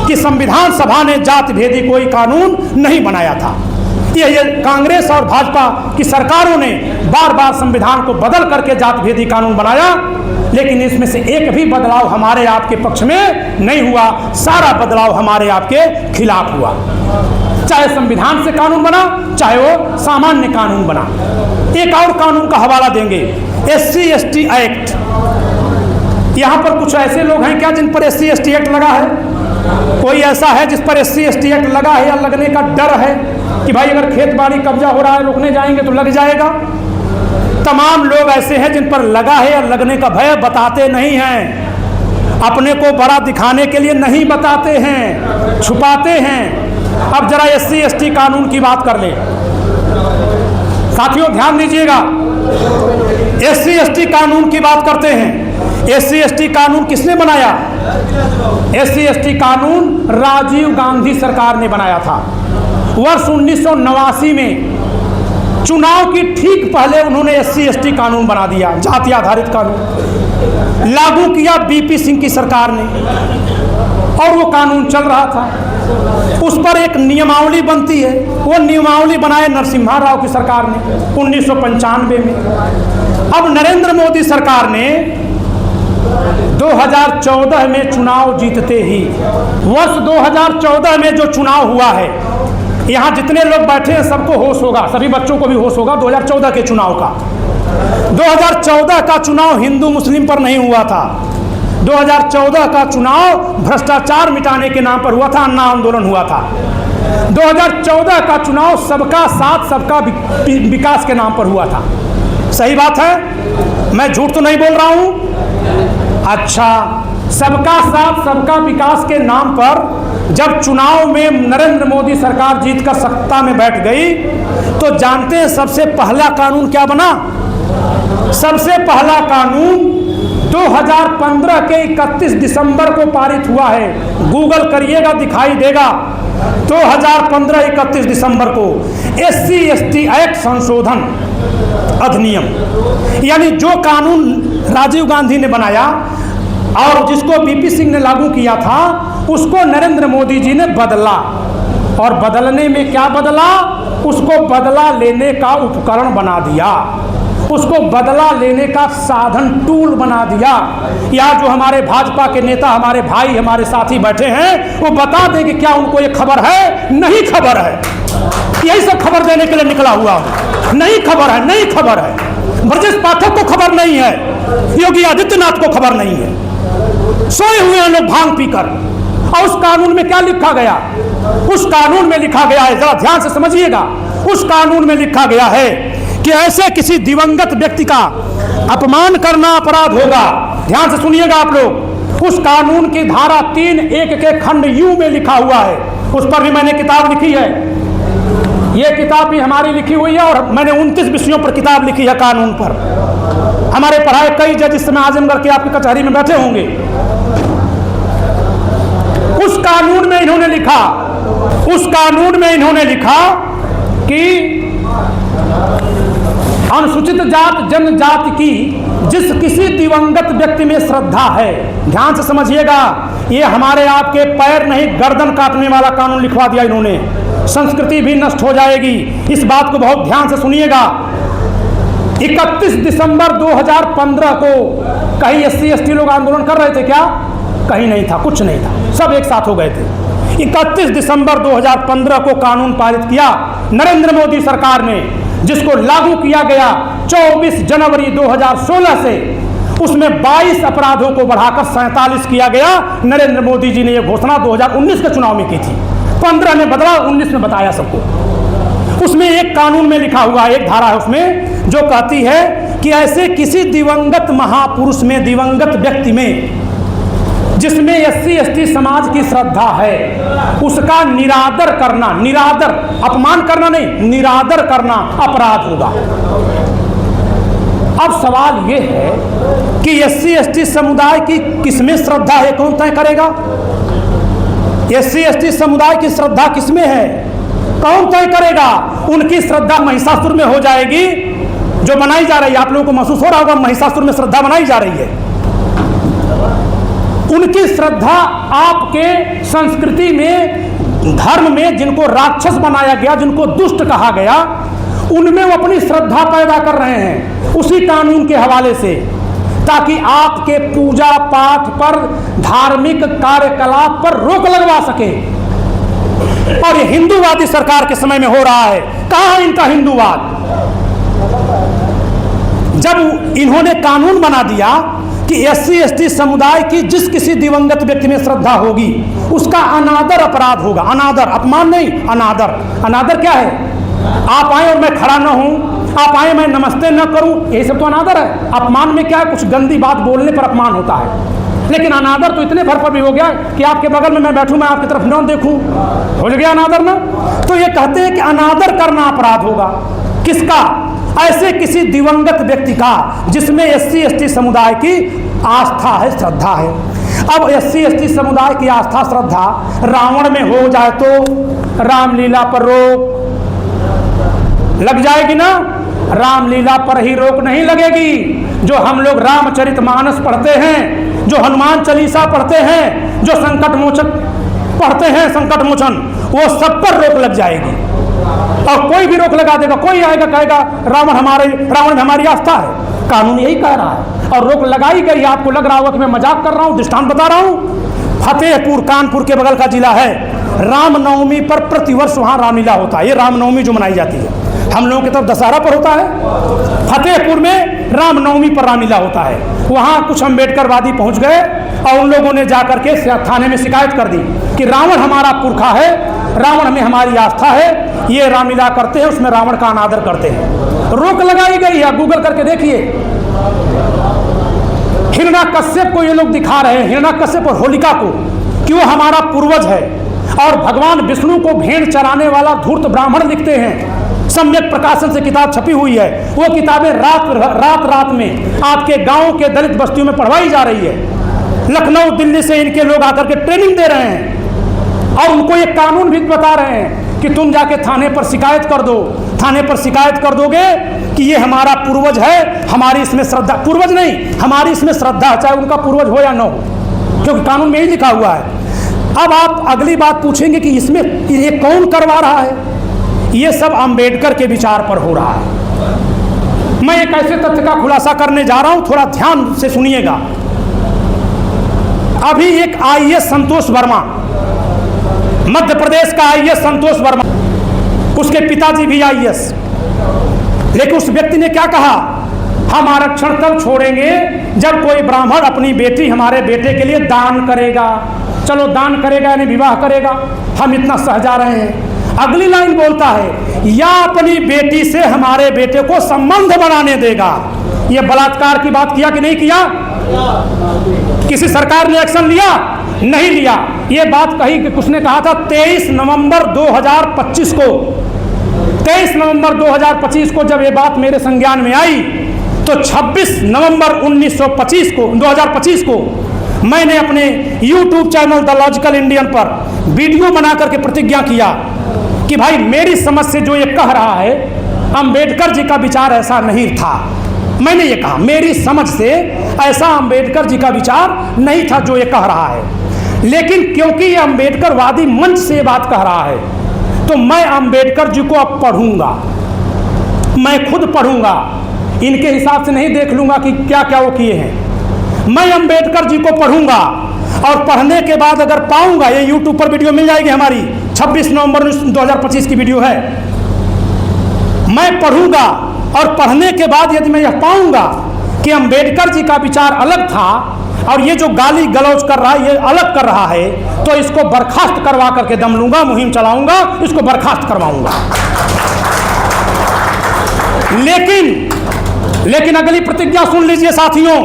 कि संविधान सभा ने जाति भेदी कोई कानून नहीं बनाया था। ये कांग्रेस और भाजपा की सरकारों ने बार बार संविधान को बदल करके जाति भेदी कानून बनाया, लेकिन इसमें से एक भी बदलाव हमारे आपके पक्ष में नहीं हुआ। सारा बदलाव हमारे आपके खिलाफ हुआ। चाहे संविधान से कानून बना, चाहे वो सामान्य कानून बना। एक और कानून का हवाला देंगे, SC/ST एक्ट। यहाँ पर कुछ ऐसे लोग हैं क्या जिन पर SC/ST एक्ट लगा है? कोई ऐसा है जिस पर SC/ST एक्ट लगा है या लगने का डर है कि भाई अगर खेत बाड़ी कब्जा हो रहा है, रोकने जाएंगे तो लग जाएगा? तमाम लोग ऐसे हैं जिन पर लगा है या लगने का भय, बताते नहीं हैं, अपने को बड़ा दिखाने के लिए नहीं बताते हैं, छुपाते हैं। अब जरा SC/ST कानून की बात कर ले साथियों, ध्यान दीजिएगा। SC/ST कानून की बात करते हैं। SC/ST कानून किसने बनाया? SC/ST कानून राजीव गांधी सरकार ने बनाया था। वर्ष 1989 में चुनाव की ठीक पहले उन्होंने SC/ST कानून बना दिया, जाति आधारित कानून लागू किया BP सिंह की सरकार ने, और वो कानून चल रहा था। उस पर एक नियमावली बनती है, वो नियमावली बनाए नरसिम्हा राव की सरकार ने 1995 में। अब नरेंद्र मोदी सरकार ने 2014 में चुनाव जीतते ही, वर्ष 2014 में जो चुनाव हुआ है, यहाँ जितने लोग बैठे हैं सबको होश होगा, सभी बच्चों को भी होश होगा 2014 के चुनाव का। 2014 का चुनाव हिंदू मुस्लिम पर नहीं हुआ था। 2014 का चुनाव भ्रष्टाचार मिटाने के नाम पर हुआ था, अन्ना आंदोलन हुआ था। 2014 का चुनाव सबका साथ सबका विकास के नाम पर हुआ था। सही बात है, मैं झूठ तो नहीं बोल रहा हूं। अच्छा, सबका साथ सबका विकास के नाम पर जब चुनाव में नरेंद्र मोदी सरकार जीतकर सत्ता में बैठ गई तो जानते हैं सबसे पहला कानून क्या बना? सबसे पहला कानून 2015 के 31 दिसंबर को पारित हुआ है। गूगल करिएगा, दिखाई देगा। 2015 31 दिसंबर को SC/ST एक्ट संशोधन अधिनियम, यानी जो कानून राजीव गांधी ने बनाया और जिसको VP सिंह ने लागू किया था, उसको नरेंद्र मोदी जी ने बदला। और बदलने में क्या बदला? उसको बदला लेने का उपकरण बना दिया, उसको बदला लेने का साधन, टूल बना दिया। या जो हमारे भाजपा के नेता, हमारे भाई, हमारे साथी बैठे हैं, वो बता दें कि क्या उनको ये खबर है? नहीं खबर है। यही सब खबर देने के लिए निकला हुआ हूं। नहीं खबर है, नहीं खबर है। ब्रजेश पाठक को खबर नहीं है, योगी आदित्यनाथ को खबर नहीं है। सोए हुए हैं लोग भांग पीकर। और उस कानून में क्या लिखा गया? उस कानून में लिखा गया है, जरा ध्यान से समझिएगा। उस कानून में लिखा गया है कि ऐसे किसी दिवंगत व्यक्ति का अपमान करना अपराध होगा। ध्यान से सुनिएगा आप लोग। उस कानून की धारा 3(1) के खंड U में लिखा हुआ है। उस पर भी मैंने किताब लिखी है। यह किताब भी हमारी लिखी हुई है और मैंने 29 विषयों पर किताब लिखी है कानून पर। हमारे पढ़ाए कई जज इस समय आजमगढ़ के आपकी कचहरी में बैठे होंगे। उस कानून में इन्होंने लिखा, उस कानून में इन्होंने लिखा कि अनुसूचित जात जनजाति की जिस किसी दिवंगत व्यक्ति में श्रद्धा है, ध्यान से समझिएगा, ये हमारे आपके पैर नहीं गर्दन काटने वाला कानून लिखवा दिया इन्होंने। संस्कृति भी नष्ट हो जाएगी। इस बात को बहुत ध्यान से सुनिएगा। 31 दिसंबर 2015 को कहीं SC/ST लोग आंदोलन कर रहे थे क्या? कहीं नहीं था, कुछ नहीं था, सब एक साथ हो गए थे। 31 दिसंबर 2015 को कानून पारित किया नरेंद्र मोदी सरकार ने, जिसको लागू किया गया 24 जनवरी 2016 से। उसमें 22 अपराधों को बढ़ाकर 47 किया गया। नरेंद्र मोदी जी ने यह घोषणा 2019 के चुनाव में की थी। 15 में बदला, 19 में बताया सबको। उसमें एक कानून में लिखा हुआ एक धारा है उसमें जो कहती है कि ऐसे किसी दिवंगत महापुरुष में, दिवंगत व्यक्ति में, जिसमें SC/ST समाज की श्रद्धा है, उसका निरादर करना, निरादर, अपमान करना नहीं, निरादर करना अपराध होगा। अब सवाल यह है कि SC/ST समुदाय की किसमें श्रद्धा है, कौन तय करेगा? SC/ST समुदाय की श्रद्धा किसमें है, कौन तय करेगा? उनकी श्रद्धा महिषासुर में हो जाएगी, जो बनाई जा रही है। आप लोगों को महसूस हो रहा होगा महिषासुर में श्रद्धा बनाई जा रही है। उनकी श्रद्धा आपके संस्कृति में, धर्म में जिनको राक्षस बनाया गया, जिनको दुष्ट कहा गया, उनमें वो अपनी श्रद्धा पैदा कर रहे हैं उसी कानून के हवाले से, ताकि आपके पूजा पाठ पर, धार्मिक कार्यकलाप पर रोक लगवा सके। और ये हिंदूवादी सरकार के समय में हो रहा है। कहाँ है इनका हिंदूवाद? जब इन्होंने कानून बना दिया कि SC/ST समुदाय की जिस किसी दिवंगत व्यक्ति में श्रद्धा होगी उसका अनादर अपराध होगा। अनादर, अपमान नहीं, अनादर। अनादर क्या है? आप आए और मैं खड़ा न हूं, आप आए मैं नमस्ते न करूं, यही सब तो अनादर है। अपमान में क्या है? कुछ गंदी बात बोलने पर अपमान होता है। लेकिन अनादर तो इतने भर पर भी हो गया कि आपके बगल में मैं बैठूं, मैं आपकी तरफ न देखूं, हो गया अनादर ना। तो ये कहते हैं कि अनादर करना अपराध होगा। किसका? ऐसे किसी दिवंगत व्यक्ति का जिसमें SC/ST समुदाय की आस्था है, श्रद्धा है। अब SC/ST समुदाय की आस्था श्रद्धा रावण में हो जाए तो रामलीला पर रोक लग जाएगी ना? रामलीला पर ही रोक नहीं लगेगी। जो हम लोग रामचरितमानस पढ़ते हैं, जो हनुमान चालीसा पढ़ते हैं, जो संकट मोचन पढ़ते हैं, संकट मोचन, वो सब पर रोक लग जाएगी। और कोई भी रोक लगा देगा, कोई आएगा कहेगा रावण में हमारी आस्था है। कानून यही कह रहा है और रोक लगाई गई। आपको लग रहा होगा कि मैं मजाक कर रहा हूं, दृष्टांत बता रहा हूं। फतेहपुर, कानपुर के बगल का जिला है। रामनवमी पर प्रतिवर्ष वहां रामलीला होता है। ये रामनवमी जो मनाई जाती है, हम लोगों की तरफ दशहरा पर होता है। फतेहपुर में रामनवमी पर रामलीला होता है। वहाँ कुछ अम्बेडकरवादी पहुँच गए और उन लोगों ने जाकर के थाने में शिकायत कर दी कि रावण हमारा पुरखा है, रावण में हमारी आस्था है, ये रामलीला करते हैं, उसमें रावण का अनादर करते हैं। रोक लगाई गई है, गूगल करके देखिए। हिरण्याकश्यप को ये लोग दिखा रहे हैं, हिरण्याकश्यप और होलिका को, कि वो हमारा पूर्वज है। और भगवान विष्णु को भेड़ चराने वाला धूर्त ब्राह्मण लिखते हैं। सम्यक प्रकाशन से किताब छपी हुई है। वो किताबें रात में आपके गांव के दलित बस्तियों में पढ़वाई जा रही है। लखनऊ दिल्ली से इनके लोग आकर के ट्रेनिंग दे रहे हैं और उनको ये कानून भी बता रहे हैं कि तुम जाके थाने पर शिकायत कर दो। थाने पर शिकायत कर दोगे कि ये हमारा पूर्वज है, हमारी इसमें श्रद्धा, पूर्वज नहीं, हमारी इसमें श्रद्धा, चाहे उनका पूर्वज हो या न हो, क्योंकि कानून में ही लिखा हुआ है। अब आप अगली बात पूछेंगे कि इसमें ये कौन करवा रहा है। ये सब अंबेडकर के विचार पर हो रहा है। मैं एक ऐसे तथ्य का खुलासा करने जा रहा हूं, थोड़ा ध्यान से सुनिएगा। अभी एक आईएएस संतोष वर्मा, मध्य प्रदेश का आईएएस संतोष वर्मा, उसके पिताजी भी आईएएस, लेकिन उस व्यक्ति ने क्या कहा, हम आरक्षण तब छोड़ेंगे जब कोई ब्राह्मण अपनी बेटी हमारे बेटे के लिए दान करेगा। चलो दान करेगा यानी विवाह करेगा, हम इतना सह जा रहे हैं। अगली लाइन बोलता है, या अपनी बेटी से हमारे बेटे को संबंध बनाने देगा। ये बलात्कार की बात किया कि नहीं किया? किसी सरकार ने एक्शन लिया? नहीं लिया। ये बात कही कि उसने कहा था 23 नवंबर 2025 को। 23 नवंबर 2025 को जब ये बात मेरे संज्ञान में आई तो 26 नवंबर 2025 को मैंने अपने YouTube channel the logical Indian पर वीडियो बना करके प्रतिज्ञा किया कि भाई मेरी समझ से जो ये कह रहा है, अंबेडकर जी का विचार ऐसा नहीं था। मैंने ये कहा मेरी समझ से ऐसा अंबेडकर जी का विचार नहीं था जो ये कह रहा है, लेकिन क्योंकि ये अंबेडकरवादी मंच से ये बात कह रहा है तो मैं अंबेडकर जी को अब पढ़ूंगा, मैं खुद पढ़ूंगा, इनके हिसाब से नहीं देख लूंगा कि क्या क्या वो किए हैं। मैं अंबेडकर जी को पढ़ूंगा और पढ़ने के बाद अगर पाऊंगा, ये YouTube पर वीडियो मिल जाएगी हमारी, 26 नवंबर 2025 की वीडियो है। मैं पढ़ूंगा और पढ़ने के बाद यदि मैं यह पाऊंगा कि अंबेडकर जी का विचार अलग था और ये जो गाली गलौज कर रहा है ये अलग कर रहा है, तो इसको बर्खास्त करवा करके दम लूंगा, मुहिम चलाऊंगा, इसको बर्खास्त करवाऊंगा। लेकिन अगली प्रतिज्ञा सुन लीजिए साथियों,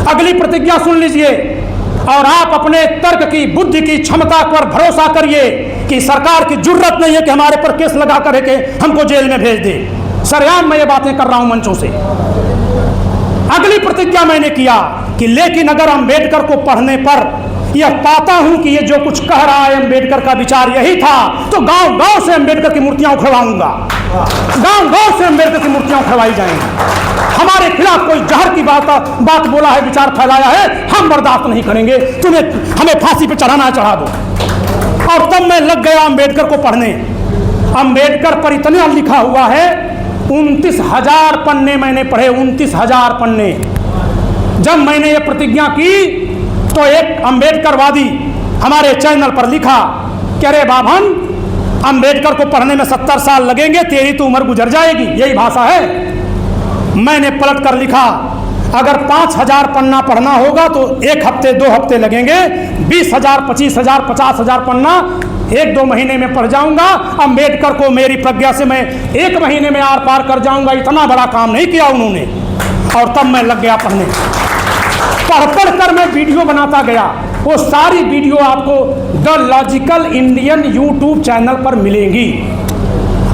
अगली प्रतिज्ञा सुन लीजिए और आप अपने तर्क की, बुद्धि की क्षमता पर भरोसा करिए कि सरकार की जरूरत नहीं है कि हमारे पर केस लगा करके हमको जेल में भेज दे। सरेआम मैं ये बातें कर रहा हूं मंचों से। अगली प्रतिज्ञा मैंने किया कि लेकिन अगर अंबेडकर को पढ़ने पर यह पाता हूं कि ये जो कुछ कह रहा है अंबेडकर का विचार यही था, तो गांव गांव से अंबेडकर की मूर्तियां उखड़वाऊंगा, गांव गांव से अंबेडकर की मूर्तियां उखड़वाई जाएंगी। हमारे खिलाफ कोई जहर की बात बोला है, विचार फैलाया है, हम बर्दाश्त नहीं करेंगे, तुम्हें हमें फांसी पे चढ़ाना है चढ़ा दो। और तब मैं लग गया अंबेडकर को पढ़ने। अंबेडकर पर इतना लिखा हुआ है, 29,000 पन्ने मैंने पढ़े, 29,000 पन्ने। जब मैंने ये प्रतिज्ञा की तो एक अंबेडकरवादी हमारे चैनल पर लिखा कि अरे बाभन, अंबेडकर को पढ़ने में 70 साल लगेंगे, तेरी तो उम्र गुजर जाएगी, यही भाषा है। मैंने पलट कर लिखा अगर 5,000 पन्ना पढ़ना होगा तो 1 हफ्ते 2 हफ्ते लगेंगे, 20,000 25,000 50,000 पन्ना 1-2 महीने में पढ़ जाऊंगा। अंबेडकर को मेरी प्रज्ञा से मैं 1 महीने में आर पार कर जाऊंगा। इतना बड़ा काम नहीं किया उन्होंने। और तब मैं लग गया पढ़ने। पढ़ कर मैं वीडियो बनाता गया। वो सारी वीडियो आपको the logical Indian YouTube channel पर मिलेंगी।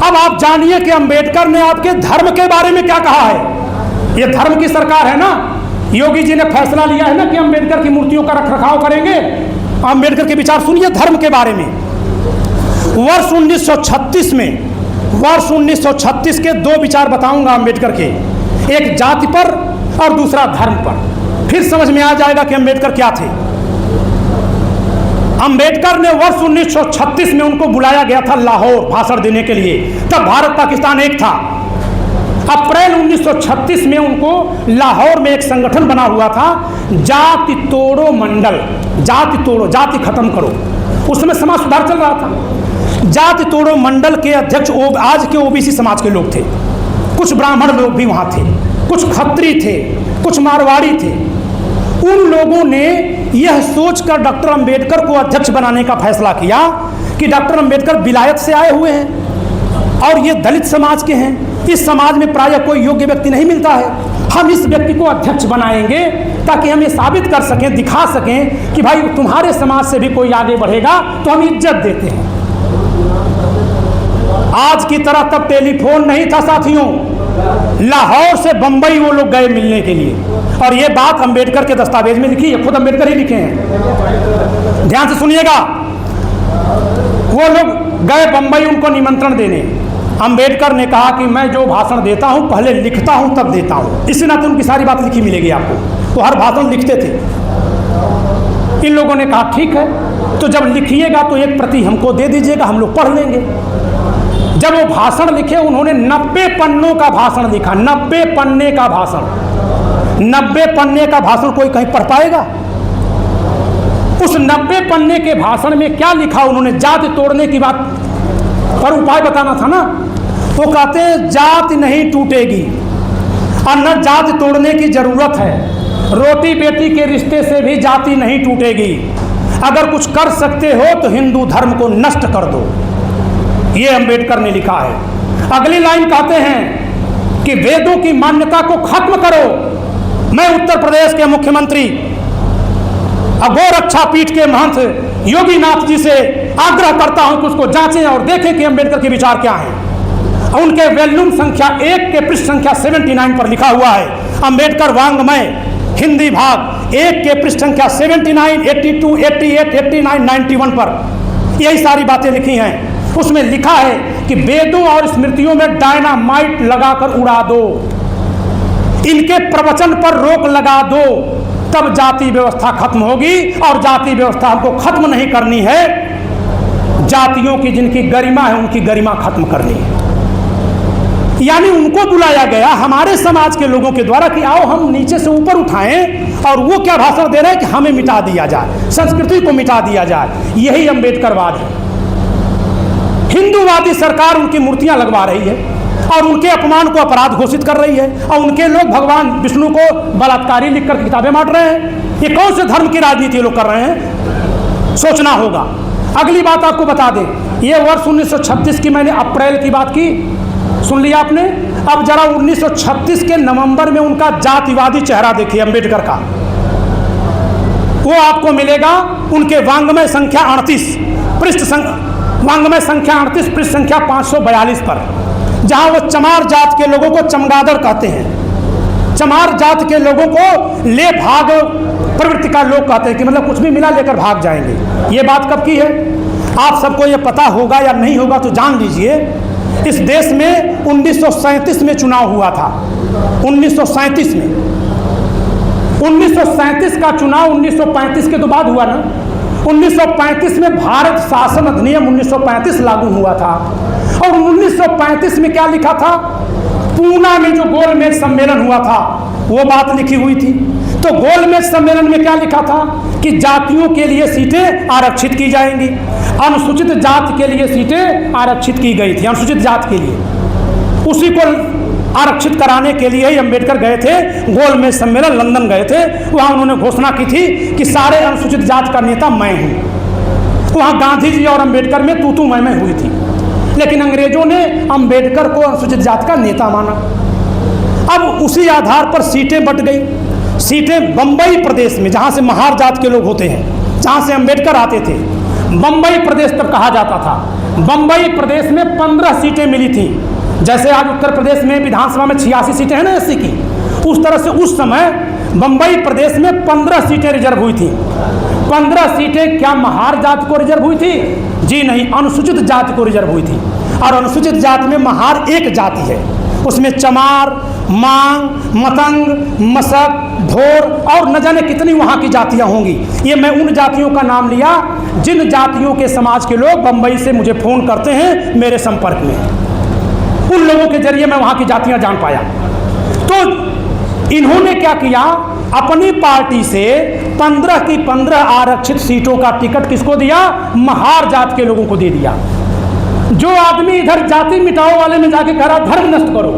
अब आप जानिए कि अंबेडकर ने आपके धर्म के बारे में क्या कहा है। ये धर्म की सरकार है ना, योगी जी ने फैसला लिया है ना कि अंबेडकर की मूर्तियों का रखरखाव करेंगे। अंबेडकर के विचार सुनिए धर्म के बारे में। वर्ष 1936 के 2 विचार बताऊंगा अंबेडकर के, एक जाति पर और दूसरा धर्म पर। फिर समझ में आ जाएगा कि अंबेडकर क्या थे। अंबेडकर ने वर्ष 1936 में उनको बुलाया गया था लाहौर भाषण देने के लिए। तब भारत पाकिस्तान एक था। अप्रैल 1936 में उनको लाहौर में एक संगठन बना हुआ था, जाति तोड़ो मंडल। जाति तोड़ो, जाति खत्म करो। उस समय समाज सुधार चल रहा था। जाति तोड़ो मंडल के अध्यक्ष आज के ओबीसी समाज के लोग थे। कुछ ब्राह्मण लोग भी वहाँ थे, कुछ खत्री थे, कुछ मारवाड़ी थे। उन लोगों ने यह सोचकर डॉक्टर अंबेडकर को अध्यक्ष बनाने का फैसला किया कि डॉक्टर अंबेडकर विलायत से आए हुए हैं और ये दलित समाज के हैं, इस समाज में प्रायः कोई योग्य व्यक्ति नहीं मिलता है, हम इस व्यक्ति को अध्यक्ष बनाएंगे ताकि हम ये साबित कर सकें, दिखा सकें कि भाई तुम्हारे समाज से भी कोई आगे बढ़ेगा तो हम इज्जत देते हैं। आज की तरह तब टेलीफोन नहीं था साथियों, लाहौर से बंबई वो लोग गए मिलने के लिए, और ये बात अंबेडकर के दस्तावेज में लिखी है, खुद अंबेडकर ही लिखे हैं, ध्यान से सुनिएगा। वो लोग गए बंबई उनको निमंत्रण देने। अंबेडकर ने कहा कि मैं जो भाषण देता हूं पहले लिखता हूं तब देता हूं, इसी नाते उनकी सारी बात लिखी मिलेगी आपको, वो हर भाषण लिखते थे। इन लोगों ने कहा ठीक है, तो जब लिखिएगा तो एक प्रति हमको दे दीजिएगा, हम लोग पढ़ लेंगे। जब वो भाषण लिखे, उन्होंने 90 पन्नों का भाषण लिखा, 90 पन्ने का भाषण। 90 पन्ने का भाषण कोई कहीं पढ़ पाएगा? उस 90 पन्ने के भाषण में क्या लिखा उन्होंने? जाति तोड़ने की बात पर उपाय बताना था ना। वो कहते हैं जाति नहीं टूटेगी और न जाति तोड़ने की जरूरत है, रोटी बेटी के रिश्ते से भी जाति नहीं टूटेगी। अगर कुछ कर सकते हो तो हिंदू धर्म को नष्ट कर दो, ये अंबेडकर ने लिखा है। अगली लाइन कहते हैं कि वेदों की मान्यता को खत्म करो। मैं उत्तर प्रदेश के मुख्यमंत्री गोरक्षा पीठ के महंत योगीनाथ जी से आग्रह करता हूं कि उसको जांचें और देखें कि अंबेडकर के विचार क्या हैं। उनके वॉल्यूम संख्या 1 के पृष्ठ संख्या 79 पर लिखा हुआ है, अंबेडकर वांग्मय हिंदी भाग 1 के पृष्ठ संख्या 79, 82, 88, 89, 91 पर यही सारी बातें लिखी हैं। उसमें लिखा है कि वेदों और स्मृतियों में डायनामाइट लगाकर उड़ा दो, इनके प्रवचन पर रोक लगा दो, तब जाति व्यवस्था खत्म होगी। और जाति व्यवस्था हमको खत्म नहीं करनी है, जातियों की जिनकी गरिमा है उनकी गरिमा खत्म करनी है। यानी उनको बुलाया गया हमारे समाज के लोगों के द्वारा कि आओ हम नीचे से ऊपर उठाएं, और वो क्या भाषण दे रहे हैं कि हमें मिटा दिया जाए, संस्कृति को मिटा दिया जाए। यही अंबेडकरवाद है। हिंदूवादी सरकार उनकी मूर्तियां लगवा रही है और उनके अपमान को अपराध घोषित कर रही है, और उनके लोग भगवान विष्णु को बलात्कारी लिखकर किताबें बांट रहे हैं। ये कौन से धर्म की राजनीति लोग कर रहे हैं? सोचना होगा। अगली बात आपको बता दें, ये वर्ष 1936 की मैंने अप्रैल की बात की, सुन लिया आपने। अब जरा 1936 के नवंबर में उनका जातिवादी चेहरा देखिए अंबेडकर का, वो आपको मिलेगा उनके वांग्मय संख्या 38 वांग्मय संख्या 38 पृष्ठ संख्या 542 पर, जहां वो चमार जात के लोगों को चमगादड़ कहते हैं। चमार जात के लोगों को ले भाग प्रवृत्ति का लोग कहते हैं कि मतलब कुछ भी मिला लेकर भाग जाएंगे। ये बात कब की है? आप सबको ये पता होगा या नहीं होगा तो जान लीजिए। इस देश में 1937 में चुनाव हुआ था। 1937 में 1937 का चुनाव 1935 के तो बाद हुआ ना। 1935 में भारत शासन अधिनियम 1935 लागू हुआ था, और 1935 में क्या लिखा था? पूना में जो गोलमेज सम्मेलन हुआ था वो बात लिखी हुई थी। तो गोलमेज सम्मेलन में क्या लिखा था कि जातियों के लिए सीटें आरक्षित की जाएंगी, अनुसूचित जाति के लिए सीटें आरक्षित की गई थी, अनुसूचित जाति के लिए। उसी को आरक्षित कराने के लिए ही अंबेडकर गए थे, गोलमेज सम्मेलन लंदन गए थे। वहाँ उन्होंने घोषणा की थी कि सारे अनुसूचित जाति का नेता मैं हूँ। वहाँ गांधी जी और अंबेडकर में तू मैं हुई थी, लेकिन अंग्रेजों ने अंबेडकर को अनुसूचित जाति का नेता माना। अब उसी आधार पर सीटें बंट गई। सीटें बंबई प्रदेश में, जहाँ से महार जात के लोग होते हैं, जहाँ से अंबेडकर आते थे, बंबई प्रदेश तब कहा जाता था। बंबई प्रदेश में 15 सीटें मिली थी। जैसे आज उत्तर प्रदेश में विधानसभा में 86 सीटें हैं ना एससी की, उस तरह से उस समय बंबई प्रदेश में 15 सीटें रिजर्व हुई थी। 15 सीटें क्या महार जाति को रिजर्व हुई थी? जी नहीं, अनुसूचित जाति को रिजर्व हुई थी। और अनुसूचित जाति में महार एक जाति है, उसमें चमार, मांग, मतंग, मसक, धोर और न जाने कितनी वहाँ की जातियाँ होंगी। ये मैं उन जातियों का नाम लिया जिन जातियों के समाज के लोग बंबई से मुझे फ़ोन करते हैं, मेरे संपर्क में। उन लोगों के जरिए मैं वहाँ की जातियाँ जान पाया। तो इन्होंने क्या किया? अपनी पार्टी से 15 की 15 आरक्षित सीटों का टिकट किसको दिया? महार जात के लोगों को दे दिया। जो आदमी इधर जाति मिटाओ वाले में जाके कह रहा धर्म नष्ट करो,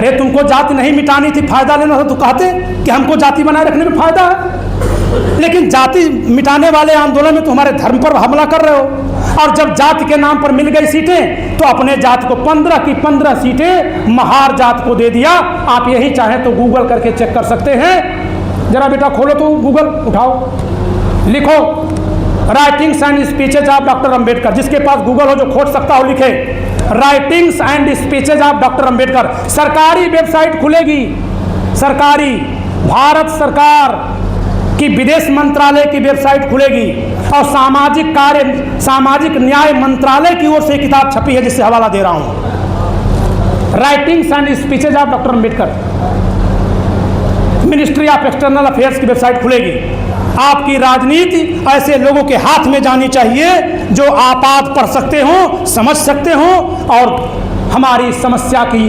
अरे तुमको जाति नहीं मिटानी थी, फायदा लेना था तो कहते कि हमको जाति बनाए रखने में फायदा है। लेकिन जाति मिटाने वाले आंदोलन में तो हमारे धर्म पर हमला कर रहे हो। और जब जाति के नाम पर मिल गई सीटें तो अपने जात को 15 की 15 सीटें महार जात को दे दिया। आप यही चाहें तो गूगल करके चेक कर सकते हैं। जरा बेटा खोलो तो गूगल उठाओ, लिखो writings and speeches of doctor Ambedkar. जिसके पास गूगल हो, जो खोज सकता हो, लिखे writings and speeches of doctor Ambedkar. सरकारी वेबसाइट खुलेगी, सरकारी भारत सरकार की विदेश मंत्रालय की वेबसाइट खुलेगी और सामाजिक न्याय मंत्रालय की ओर से किताब छपी है जिससे हवाला दे रहा हूं, writings and speeches of doctor Ambedkar. Ministry of external affairs की वेबसाइट खुलेगी। आपकी राजनीति ऐसे लोगों के हाथ में जानी चाहिए जो आपात पढ़ सकते हो, समझ सकते हो और हमारी समस्या की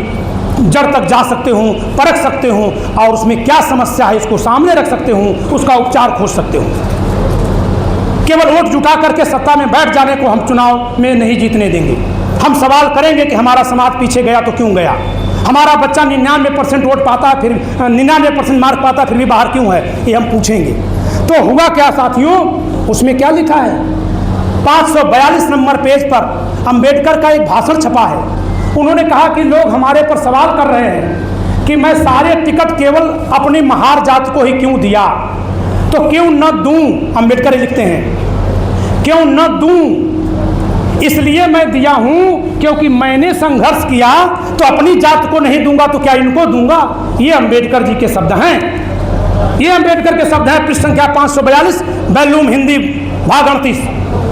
जड़ तक जा सकते हो, परख सकते हो और उसमें क्या समस्या है इसको सामने रख सकते हो, उसका उपचार खोज सकते हो। केवल वोट जुटा करके सत्ता में बैठ जाने को हम चुनाव में नहीं जीतने देंगे। हम सवाल करेंगे कि हमारा समाज पीछे गया तो क्यों गया, हमारा बच्चा 99% वोट पाता है फिर 99% मार्क पाता है फिर भी बाहर क्यों है, ये हम पूछेंगे। तो हुआ क्या साथियों, उसमें क्या लिखा है, 542 नंबर पेज पर अंबेडकर का एक भाषण छपा है। उन्होंने कहा कि लोग हमारे पर सवाल कर रहे हैं कि मैं सारे टिकट केवल अपनी महार जात को ही क्यों दिया, तो क्यों न दूं। अंबेडकर लिखते हैं क्यों न दूं, इसलिए मैं दिया हूं क्योंकि मैंने संघर्ष किया, तो अपनी जात को नहीं दूंगा तो क्या इनको दूंगा। ये अंबेडकर जी के शब्द हैं, ये अंबेडकर के शब्द हैं। पृष्ठ संख्या 542, वॉल्यूम हिंदी भाग 38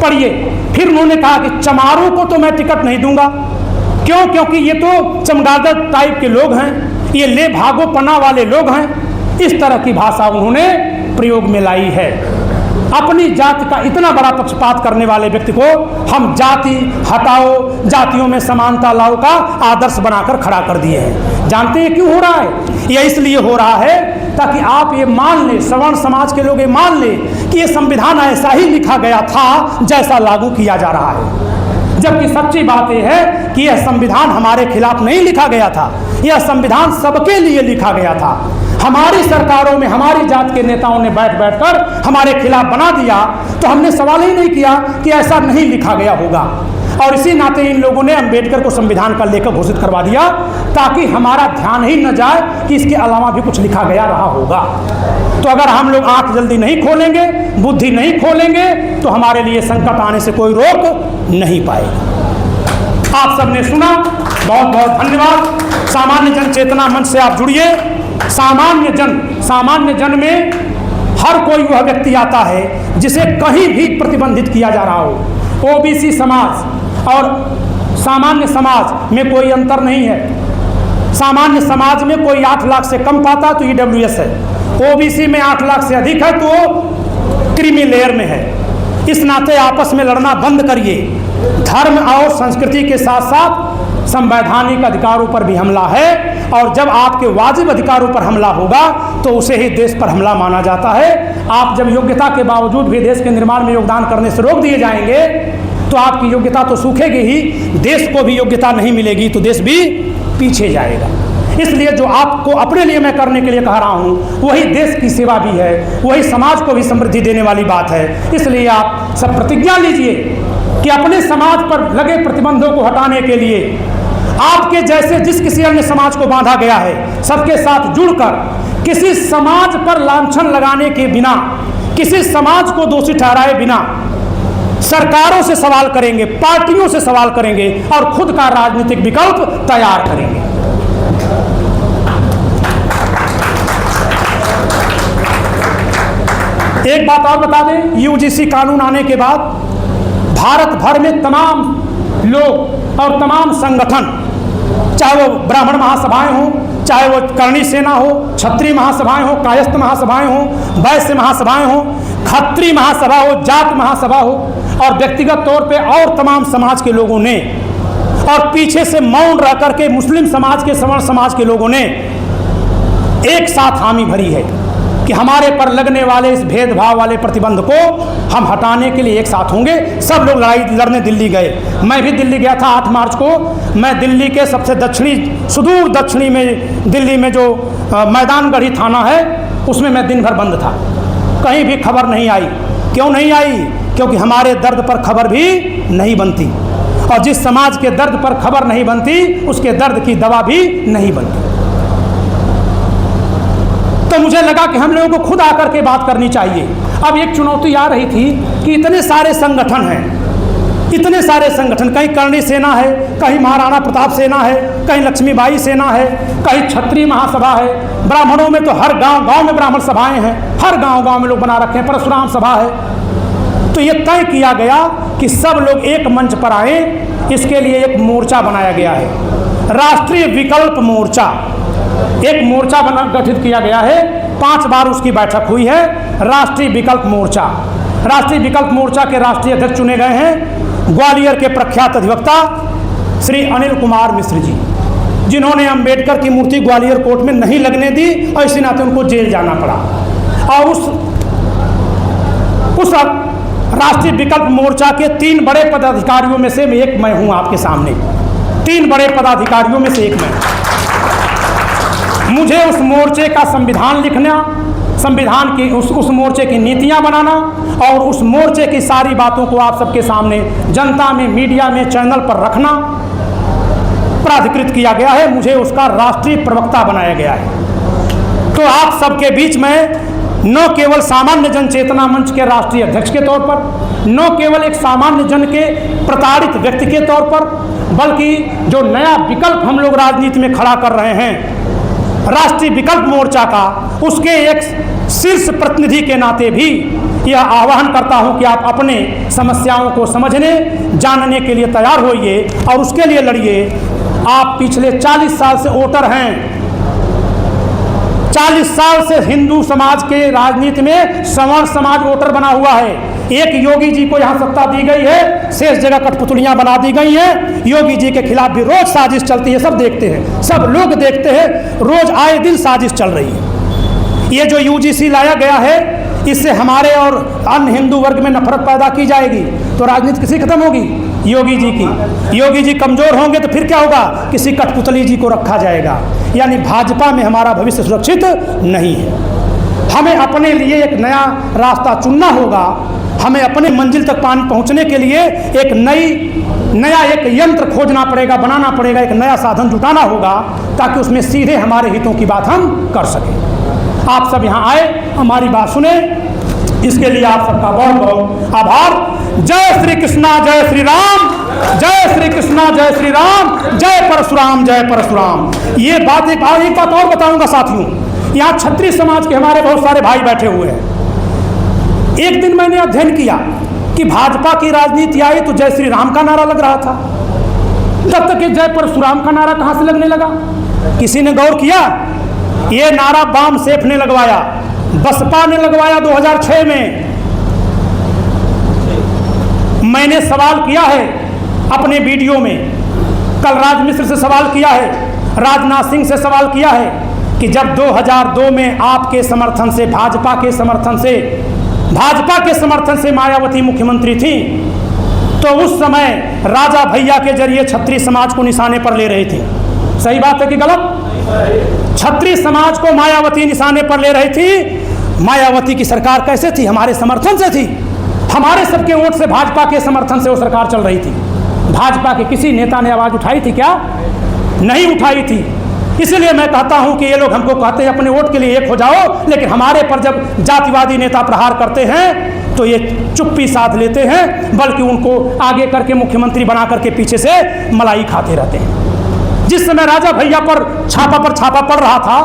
पढ़िए। फिर उन्होंने कहा कि चमारों को तो मैं टिकट नहीं दूंगा, क्यों, क्योंकि ये तो चमगादड़ टाइप के लोग हैं, ये ले भागो पना वाले लोग हैं। इस तरह की भाषा उन्होंने प्रयोग में लाई है। अपनी जाति का इतना बड़ा पक्षपात करने वाले व्यक्ति को हम जाति हटाओ, जातियों में समानता लाओ का आदर्श बनाकर खड़ा कर दिए हैं। जानते हैं क्यों हो रहा है? यह इसलिए हो रहा है ताकि आप ये मान लें, सवर्ण समाज के लोग ये मान लें कि ये संविधान ऐसा ही लिखा गया था जैसा लागू किया जा रहा है। जबकि सच्ची बात यह है कि यह संविधान हमारे खिलाफ नहीं लिखा गया था, यह संविधान सबके लिए लिखा गया था। हमारी सरकारों में हमारी जात के नेताओं ने बैठ बैठकर हमारे खिलाफ बना दिया, तो हमने सवाल ही नहीं किया कि ऐसा नहीं लिखा गया होगा। और इसी नाते इन लोगों ने अंबेडकर को संविधान का लेखक घोषित करवा दिया ताकि हमारा ध्यान ही न जाए कि इसके अलावा भी कुछ लिखा गया रहा होगा। तो अगर हम लोग आंख जल्दी नहीं खोलेंगे, बुद्धि नहीं खोलेंगे, तो हमारे लिए संकट आने से कोई रोक नहीं पाएगा। आप सबने सुना, बहुत बहुत धन्यवाद। सामान्य जन चेतना मंच से आप जुड़िए। सामान्य जन में हर कोई वह व्यक्ति आता है जिसे कहीं भी प्रतिबंधित किया जा रहा हो। ओबीसी समाज और सामान्य समाज में कोई अंतर नहीं है। सामान्य समाज में कोई 8 लाख से कम पाता तो ईडब्ल्यूएस है, ओबीसी में 8 लाख से अधिक है तो क्रीमी लेयर में है। इस नाते आपस में लड़ना बंद करिए। धर्म और संस्कृति के साथ साथ संवैधानिक अधिकारों पर भी हमला है, और जब आपके वाजिब अधिकारों पर हमला होगा तो उसे ही देश पर हमला माना जाता है। आप जब योग्यता के बावजूद भी देश के निर्माण में योगदान करने से रोक दिए जाएंगे तो आपकी योग्यता तो सूखेगी ही, देश को भी योग्यता नहीं मिलेगी तो देश भी पीछे जाएगा। इसलिए जो आपको अपने लिए मैं करने के लिए कह रहा हूँ वही देश की सेवा भी है, वही समाज को भी समृद्धि देने वाली बात है। इसलिए आप सब प्रतिज्ञा लीजिए कि अपने समाज पर लगे प्रतिबंधों को हटाने के लिए आपके जैसे जिस किसी अन्य समाज को बांधा गया है सबके साथ जुड़कर किसी समाज पर लांछन लगाने के बिना, किसी समाज को दोषी ठहराए बिना सरकारों से सवाल करेंगे, पार्टियों से सवाल करेंगे और खुद का राजनीतिक विकल्प तैयार करेंगे। एक बात और बता दें, यूजीसी कानून आने के बाद भारत भर में तमाम लोग और तमाम संगठन, चाहे वो ब्राह्मण महासभाएं हों, चाहे वो करणी सेना हो, क्षत्रिय महासभाएं हो, कायस्थ महासभाएं हो, वैश्य महासभाएं हो, खत्री महासभा हो, जाट महासभा हो, और व्यक्तिगत तौर पे और तमाम समाज के लोगों ने, और पीछे से मौन रह करके मुस्लिम समाज के, सवर्ण समाज के लोगों ने एक साथ हामी भरी है कि हमारे पर लगने वाले इस भेदभाव वाले प्रतिबंध को हम हटाने के लिए एक साथ होंगे। सब लोग लड़ाई लड़ने दिल्ली गए। मैं भी दिल्ली गया था 8 मार्च को। मैं दिल्ली के सबसे दक्षिणी, सुदूर दक्षिणी में दिल्ली में जो मैदानगढ़ी थाना है उसमें मैं दिन भर बंद था। कहीं भी खबर नहीं आई। क्यों नहीं आई? क्योंकि हमारे दर्द पर खबर भी नहीं बनती, और जिस समाज के दर्द पर खबर नहीं बनती उसके दर्द की दवा भी नहीं बनती। तो मुझे लगा कि हम लोगों को खुद आकर के बात करनी चाहिए। अब एक चुनौती आ रही थी कि इतने सारे संगठन हैं, इतने सारे संगठन, कहीं करणी सेना है, कहीं महाराणा प्रताप सेना है, कहीं लक्ष्मीबाई सेना है, कहीं क्षत्रिय महासभा है। ब्राह्मणों में तो हर गांव गांव में ब्राह्मण सभाएं हैं, हर गांव गांव में लोग बना रखे हैं, परशुराम सभा है। तो ये तय किया गया कि सब लोग एक मंच पर आए। इसके लिए एक मोर्चा बनाया गया है, राष्ट्रीय विकल्प मोर्चा। एक मोर्चा गठित किया गया है, 5 बार उसकी बैठक हुई है। राष्ट्रीय विकल्प मोर्चा, राष्ट्रीय विकल्प मोर्चा के राष्ट्रीय अध्यक्ष चुने गए हैं ग्वालियर के प्रख्यात अधिवक्ता श्री अनिल कुमार मिश्र जी, जिन्होंने अंबेडकर की मूर्ति ग्वालियर कोर्ट में नहीं लगने दी और इसी नाते उनको जेल जाना पड़ा। और उस राष्ट्रीय विकल्प मोर्चा के 3 बड़े पदाधिकारियों में से एक मैं हूं आपके सामने। 3 बड़े पदाधिकारियों में से एक मैं। मुझे उस मोर्चे का संविधान लिखना, संविधान की उस मोर्चे की नीतियां बनाना और उस मोर्चे की सारी बातों को आप सबके सामने जनता में, मीडिया में, चैनल पर रखना प्राधिकृत किया गया है। मुझे उसका राष्ट्रीय प्रवक्ता बनाया गया है। तो आप सबके बीच में न केवल सामान्य जन चेतना मंच के राष्ट्रीय अध्यक्ष के तौर पर, न केवल एक सामान्य जन के प्रताड़ित व्यक्ति के तौर पर, बल्कि जो नया विकल्प हम लोग राजनीति में खड़ा कर रहे हैं राष्ट्रीय विकल्प मोर्चा का, उसके एक शीर्ष प्रतिनिधि के नाते भी यह आह्वान करता हूं कि आप अपने समस्याओं को समझने, जानने के लिए तैयार होइए और उसके लिए लड़िए। आप पिछले 40 साल से वोटर हैं, 40 साल से हिंदू समाज के राजनीति में सवर्ण समाज वोटर बना हुआ है। एक योगी जी को यहाँ सत्ता दी गई है, शेष जगह कठपुतलियां बना दी गई हैं। योगी जी के खिलाफ भी रोज साजिश चलती है, सब देखते हैं, सब लोग देखते हैं, रोज आए दिन साजिश चल रही है। ये जो यूजीसी लाया गया है, इससे हमारे और अन्य हिंदू वर्ग में नफरत पैदा की जाएगी, तो राजनीति किसी खत्म होगी? योगी जी की। योगी जी कमजोर होंगे तो फिर क्या होगा? किसी कठपुतली जी को रखा जाएगा। यानी भाजपा में हमारा भविष्य सुरक्षित नहीं है। हमें अपने लिए एक नया रास्ता चुनना होगा। हमें अपने मंजिल तक पहुंचने के लिए एक नया एक यंत्र खोजना पड़ेगा, बनाना पड़ेगा, एक नया साधन जुटाना होगा ताकि उसमें सीधे हमारे हितों की बात हम कर सकें। आप सब यहाँ आए, हमारी बात सुने, इसके लिए आप सबका बहुत बहुत आभार। जय श्री कृष्णा, जय श्री राम, जय श्री कृष्णा, जय श्री राम, जय परशुराम, जय परशुराम। ये बात एक बात और बताऊंगा साथियों, यहाँ क्षत्रिय समाज के हमारे बहुत सारे भाई बैठे हुए हैं। एक दिन मैंने अध्ययन किया कि भाजपा की राजनीति आई तो जय श्री राम का नारा लग रहा था, तब तक जय परशुराम का नारा कहां से लगने लगा? किसी ने गौर किया? ये नारा बाम सेठ ने लगवाया, बसपा ने लगवाया 2006 में। मैंने सवाल किया है अपने वीडियो में, कलराज मिश्र से सवाल किया है, राजनाथ सिंह से सवाल किया है कि जब 2002 में आपके समर्थन से, भाजपा के समर्थन से मायावती मुख्यमंत्री थी, तो उस समय राजा भैया के जरिए क्षत्रिय समाज को निशाने पर ले रही थी। सही बात है कि गलत? क्षत्रिय समाज को मायावती निशाने पर ले रही थी। मायावती की सरकार कैसे थी? हमारे समर्थन से थी। हमारे सबके वोट से, भाजपा के समर्थन से वो सरकार चल रही थी। भाजपा के किसी नेता ने आवाज उठाई थी क्या? नहीं उठाई थी। इसलिए मैं कहता हूं कि ये लोग हमको कहते हैं अपने वोट के लिए एक हो जाओ, लेकिन हमारे पर जब जातिवादी नेता प्रहार करते हैं तो ये चुप्पी साध लेते हैं, बल्कि उनको आगे करके मुख्यमंत्री बना करके पीछे से मलाई खाते रहते हैं। जिस समय राजा भैया पर छापा पड़ रहा था,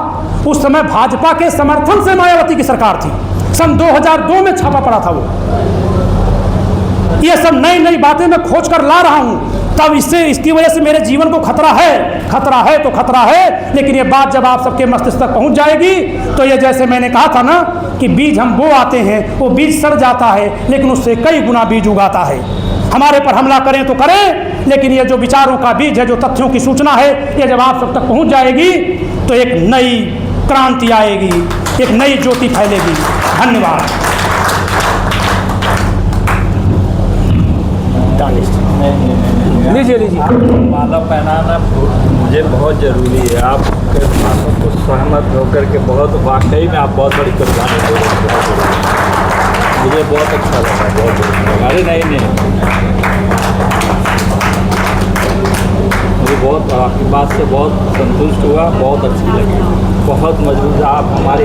उस समय भाजपा के समर्थन से मायावती की सरकार थी। सन 2002 में छापा पड़ा था वो। ये सब नई नई बातें मैं खोज कर ला रहा हूं, तब इसकी वजह से मेरे जीवन को खतरा है। लेकिन ये बात जब आप सबके मस्तिष्क तक पहुंच जाएगी तो ये, जैसे मैंने कहा था ना कि बीज हम बो आते हैं, वो बीज सड़ जाता है, लेकिन उससे कई गुना बीज उगाता है। हमारे पर हमला करें तो करें, लेकिन ये जो विचारों का बीज है, जो तथ्यों की सूचना है, ये जब आप सब तक पहुंच जाएगी तो एक नई क्रांति आएगी, एक नई ज्योति फैलेगी। धन्यवाद। लीजिए लीजिए। माला पहनाना मुझे बहुत ज़रूरी है। आपके बातों को सहमत होकर के बहुत वाकई में आप बहुत बड़ी कुर्बानी दे रहे हैं। मुझे बहुत अच्छा लगा, बहुत अच्छा। अरे नहीं मुझे बहुत आपकी बात से बहुत संतुष्ट हुआ, बहुत अच्छी लगी, बहुत मजबूत आप हमारे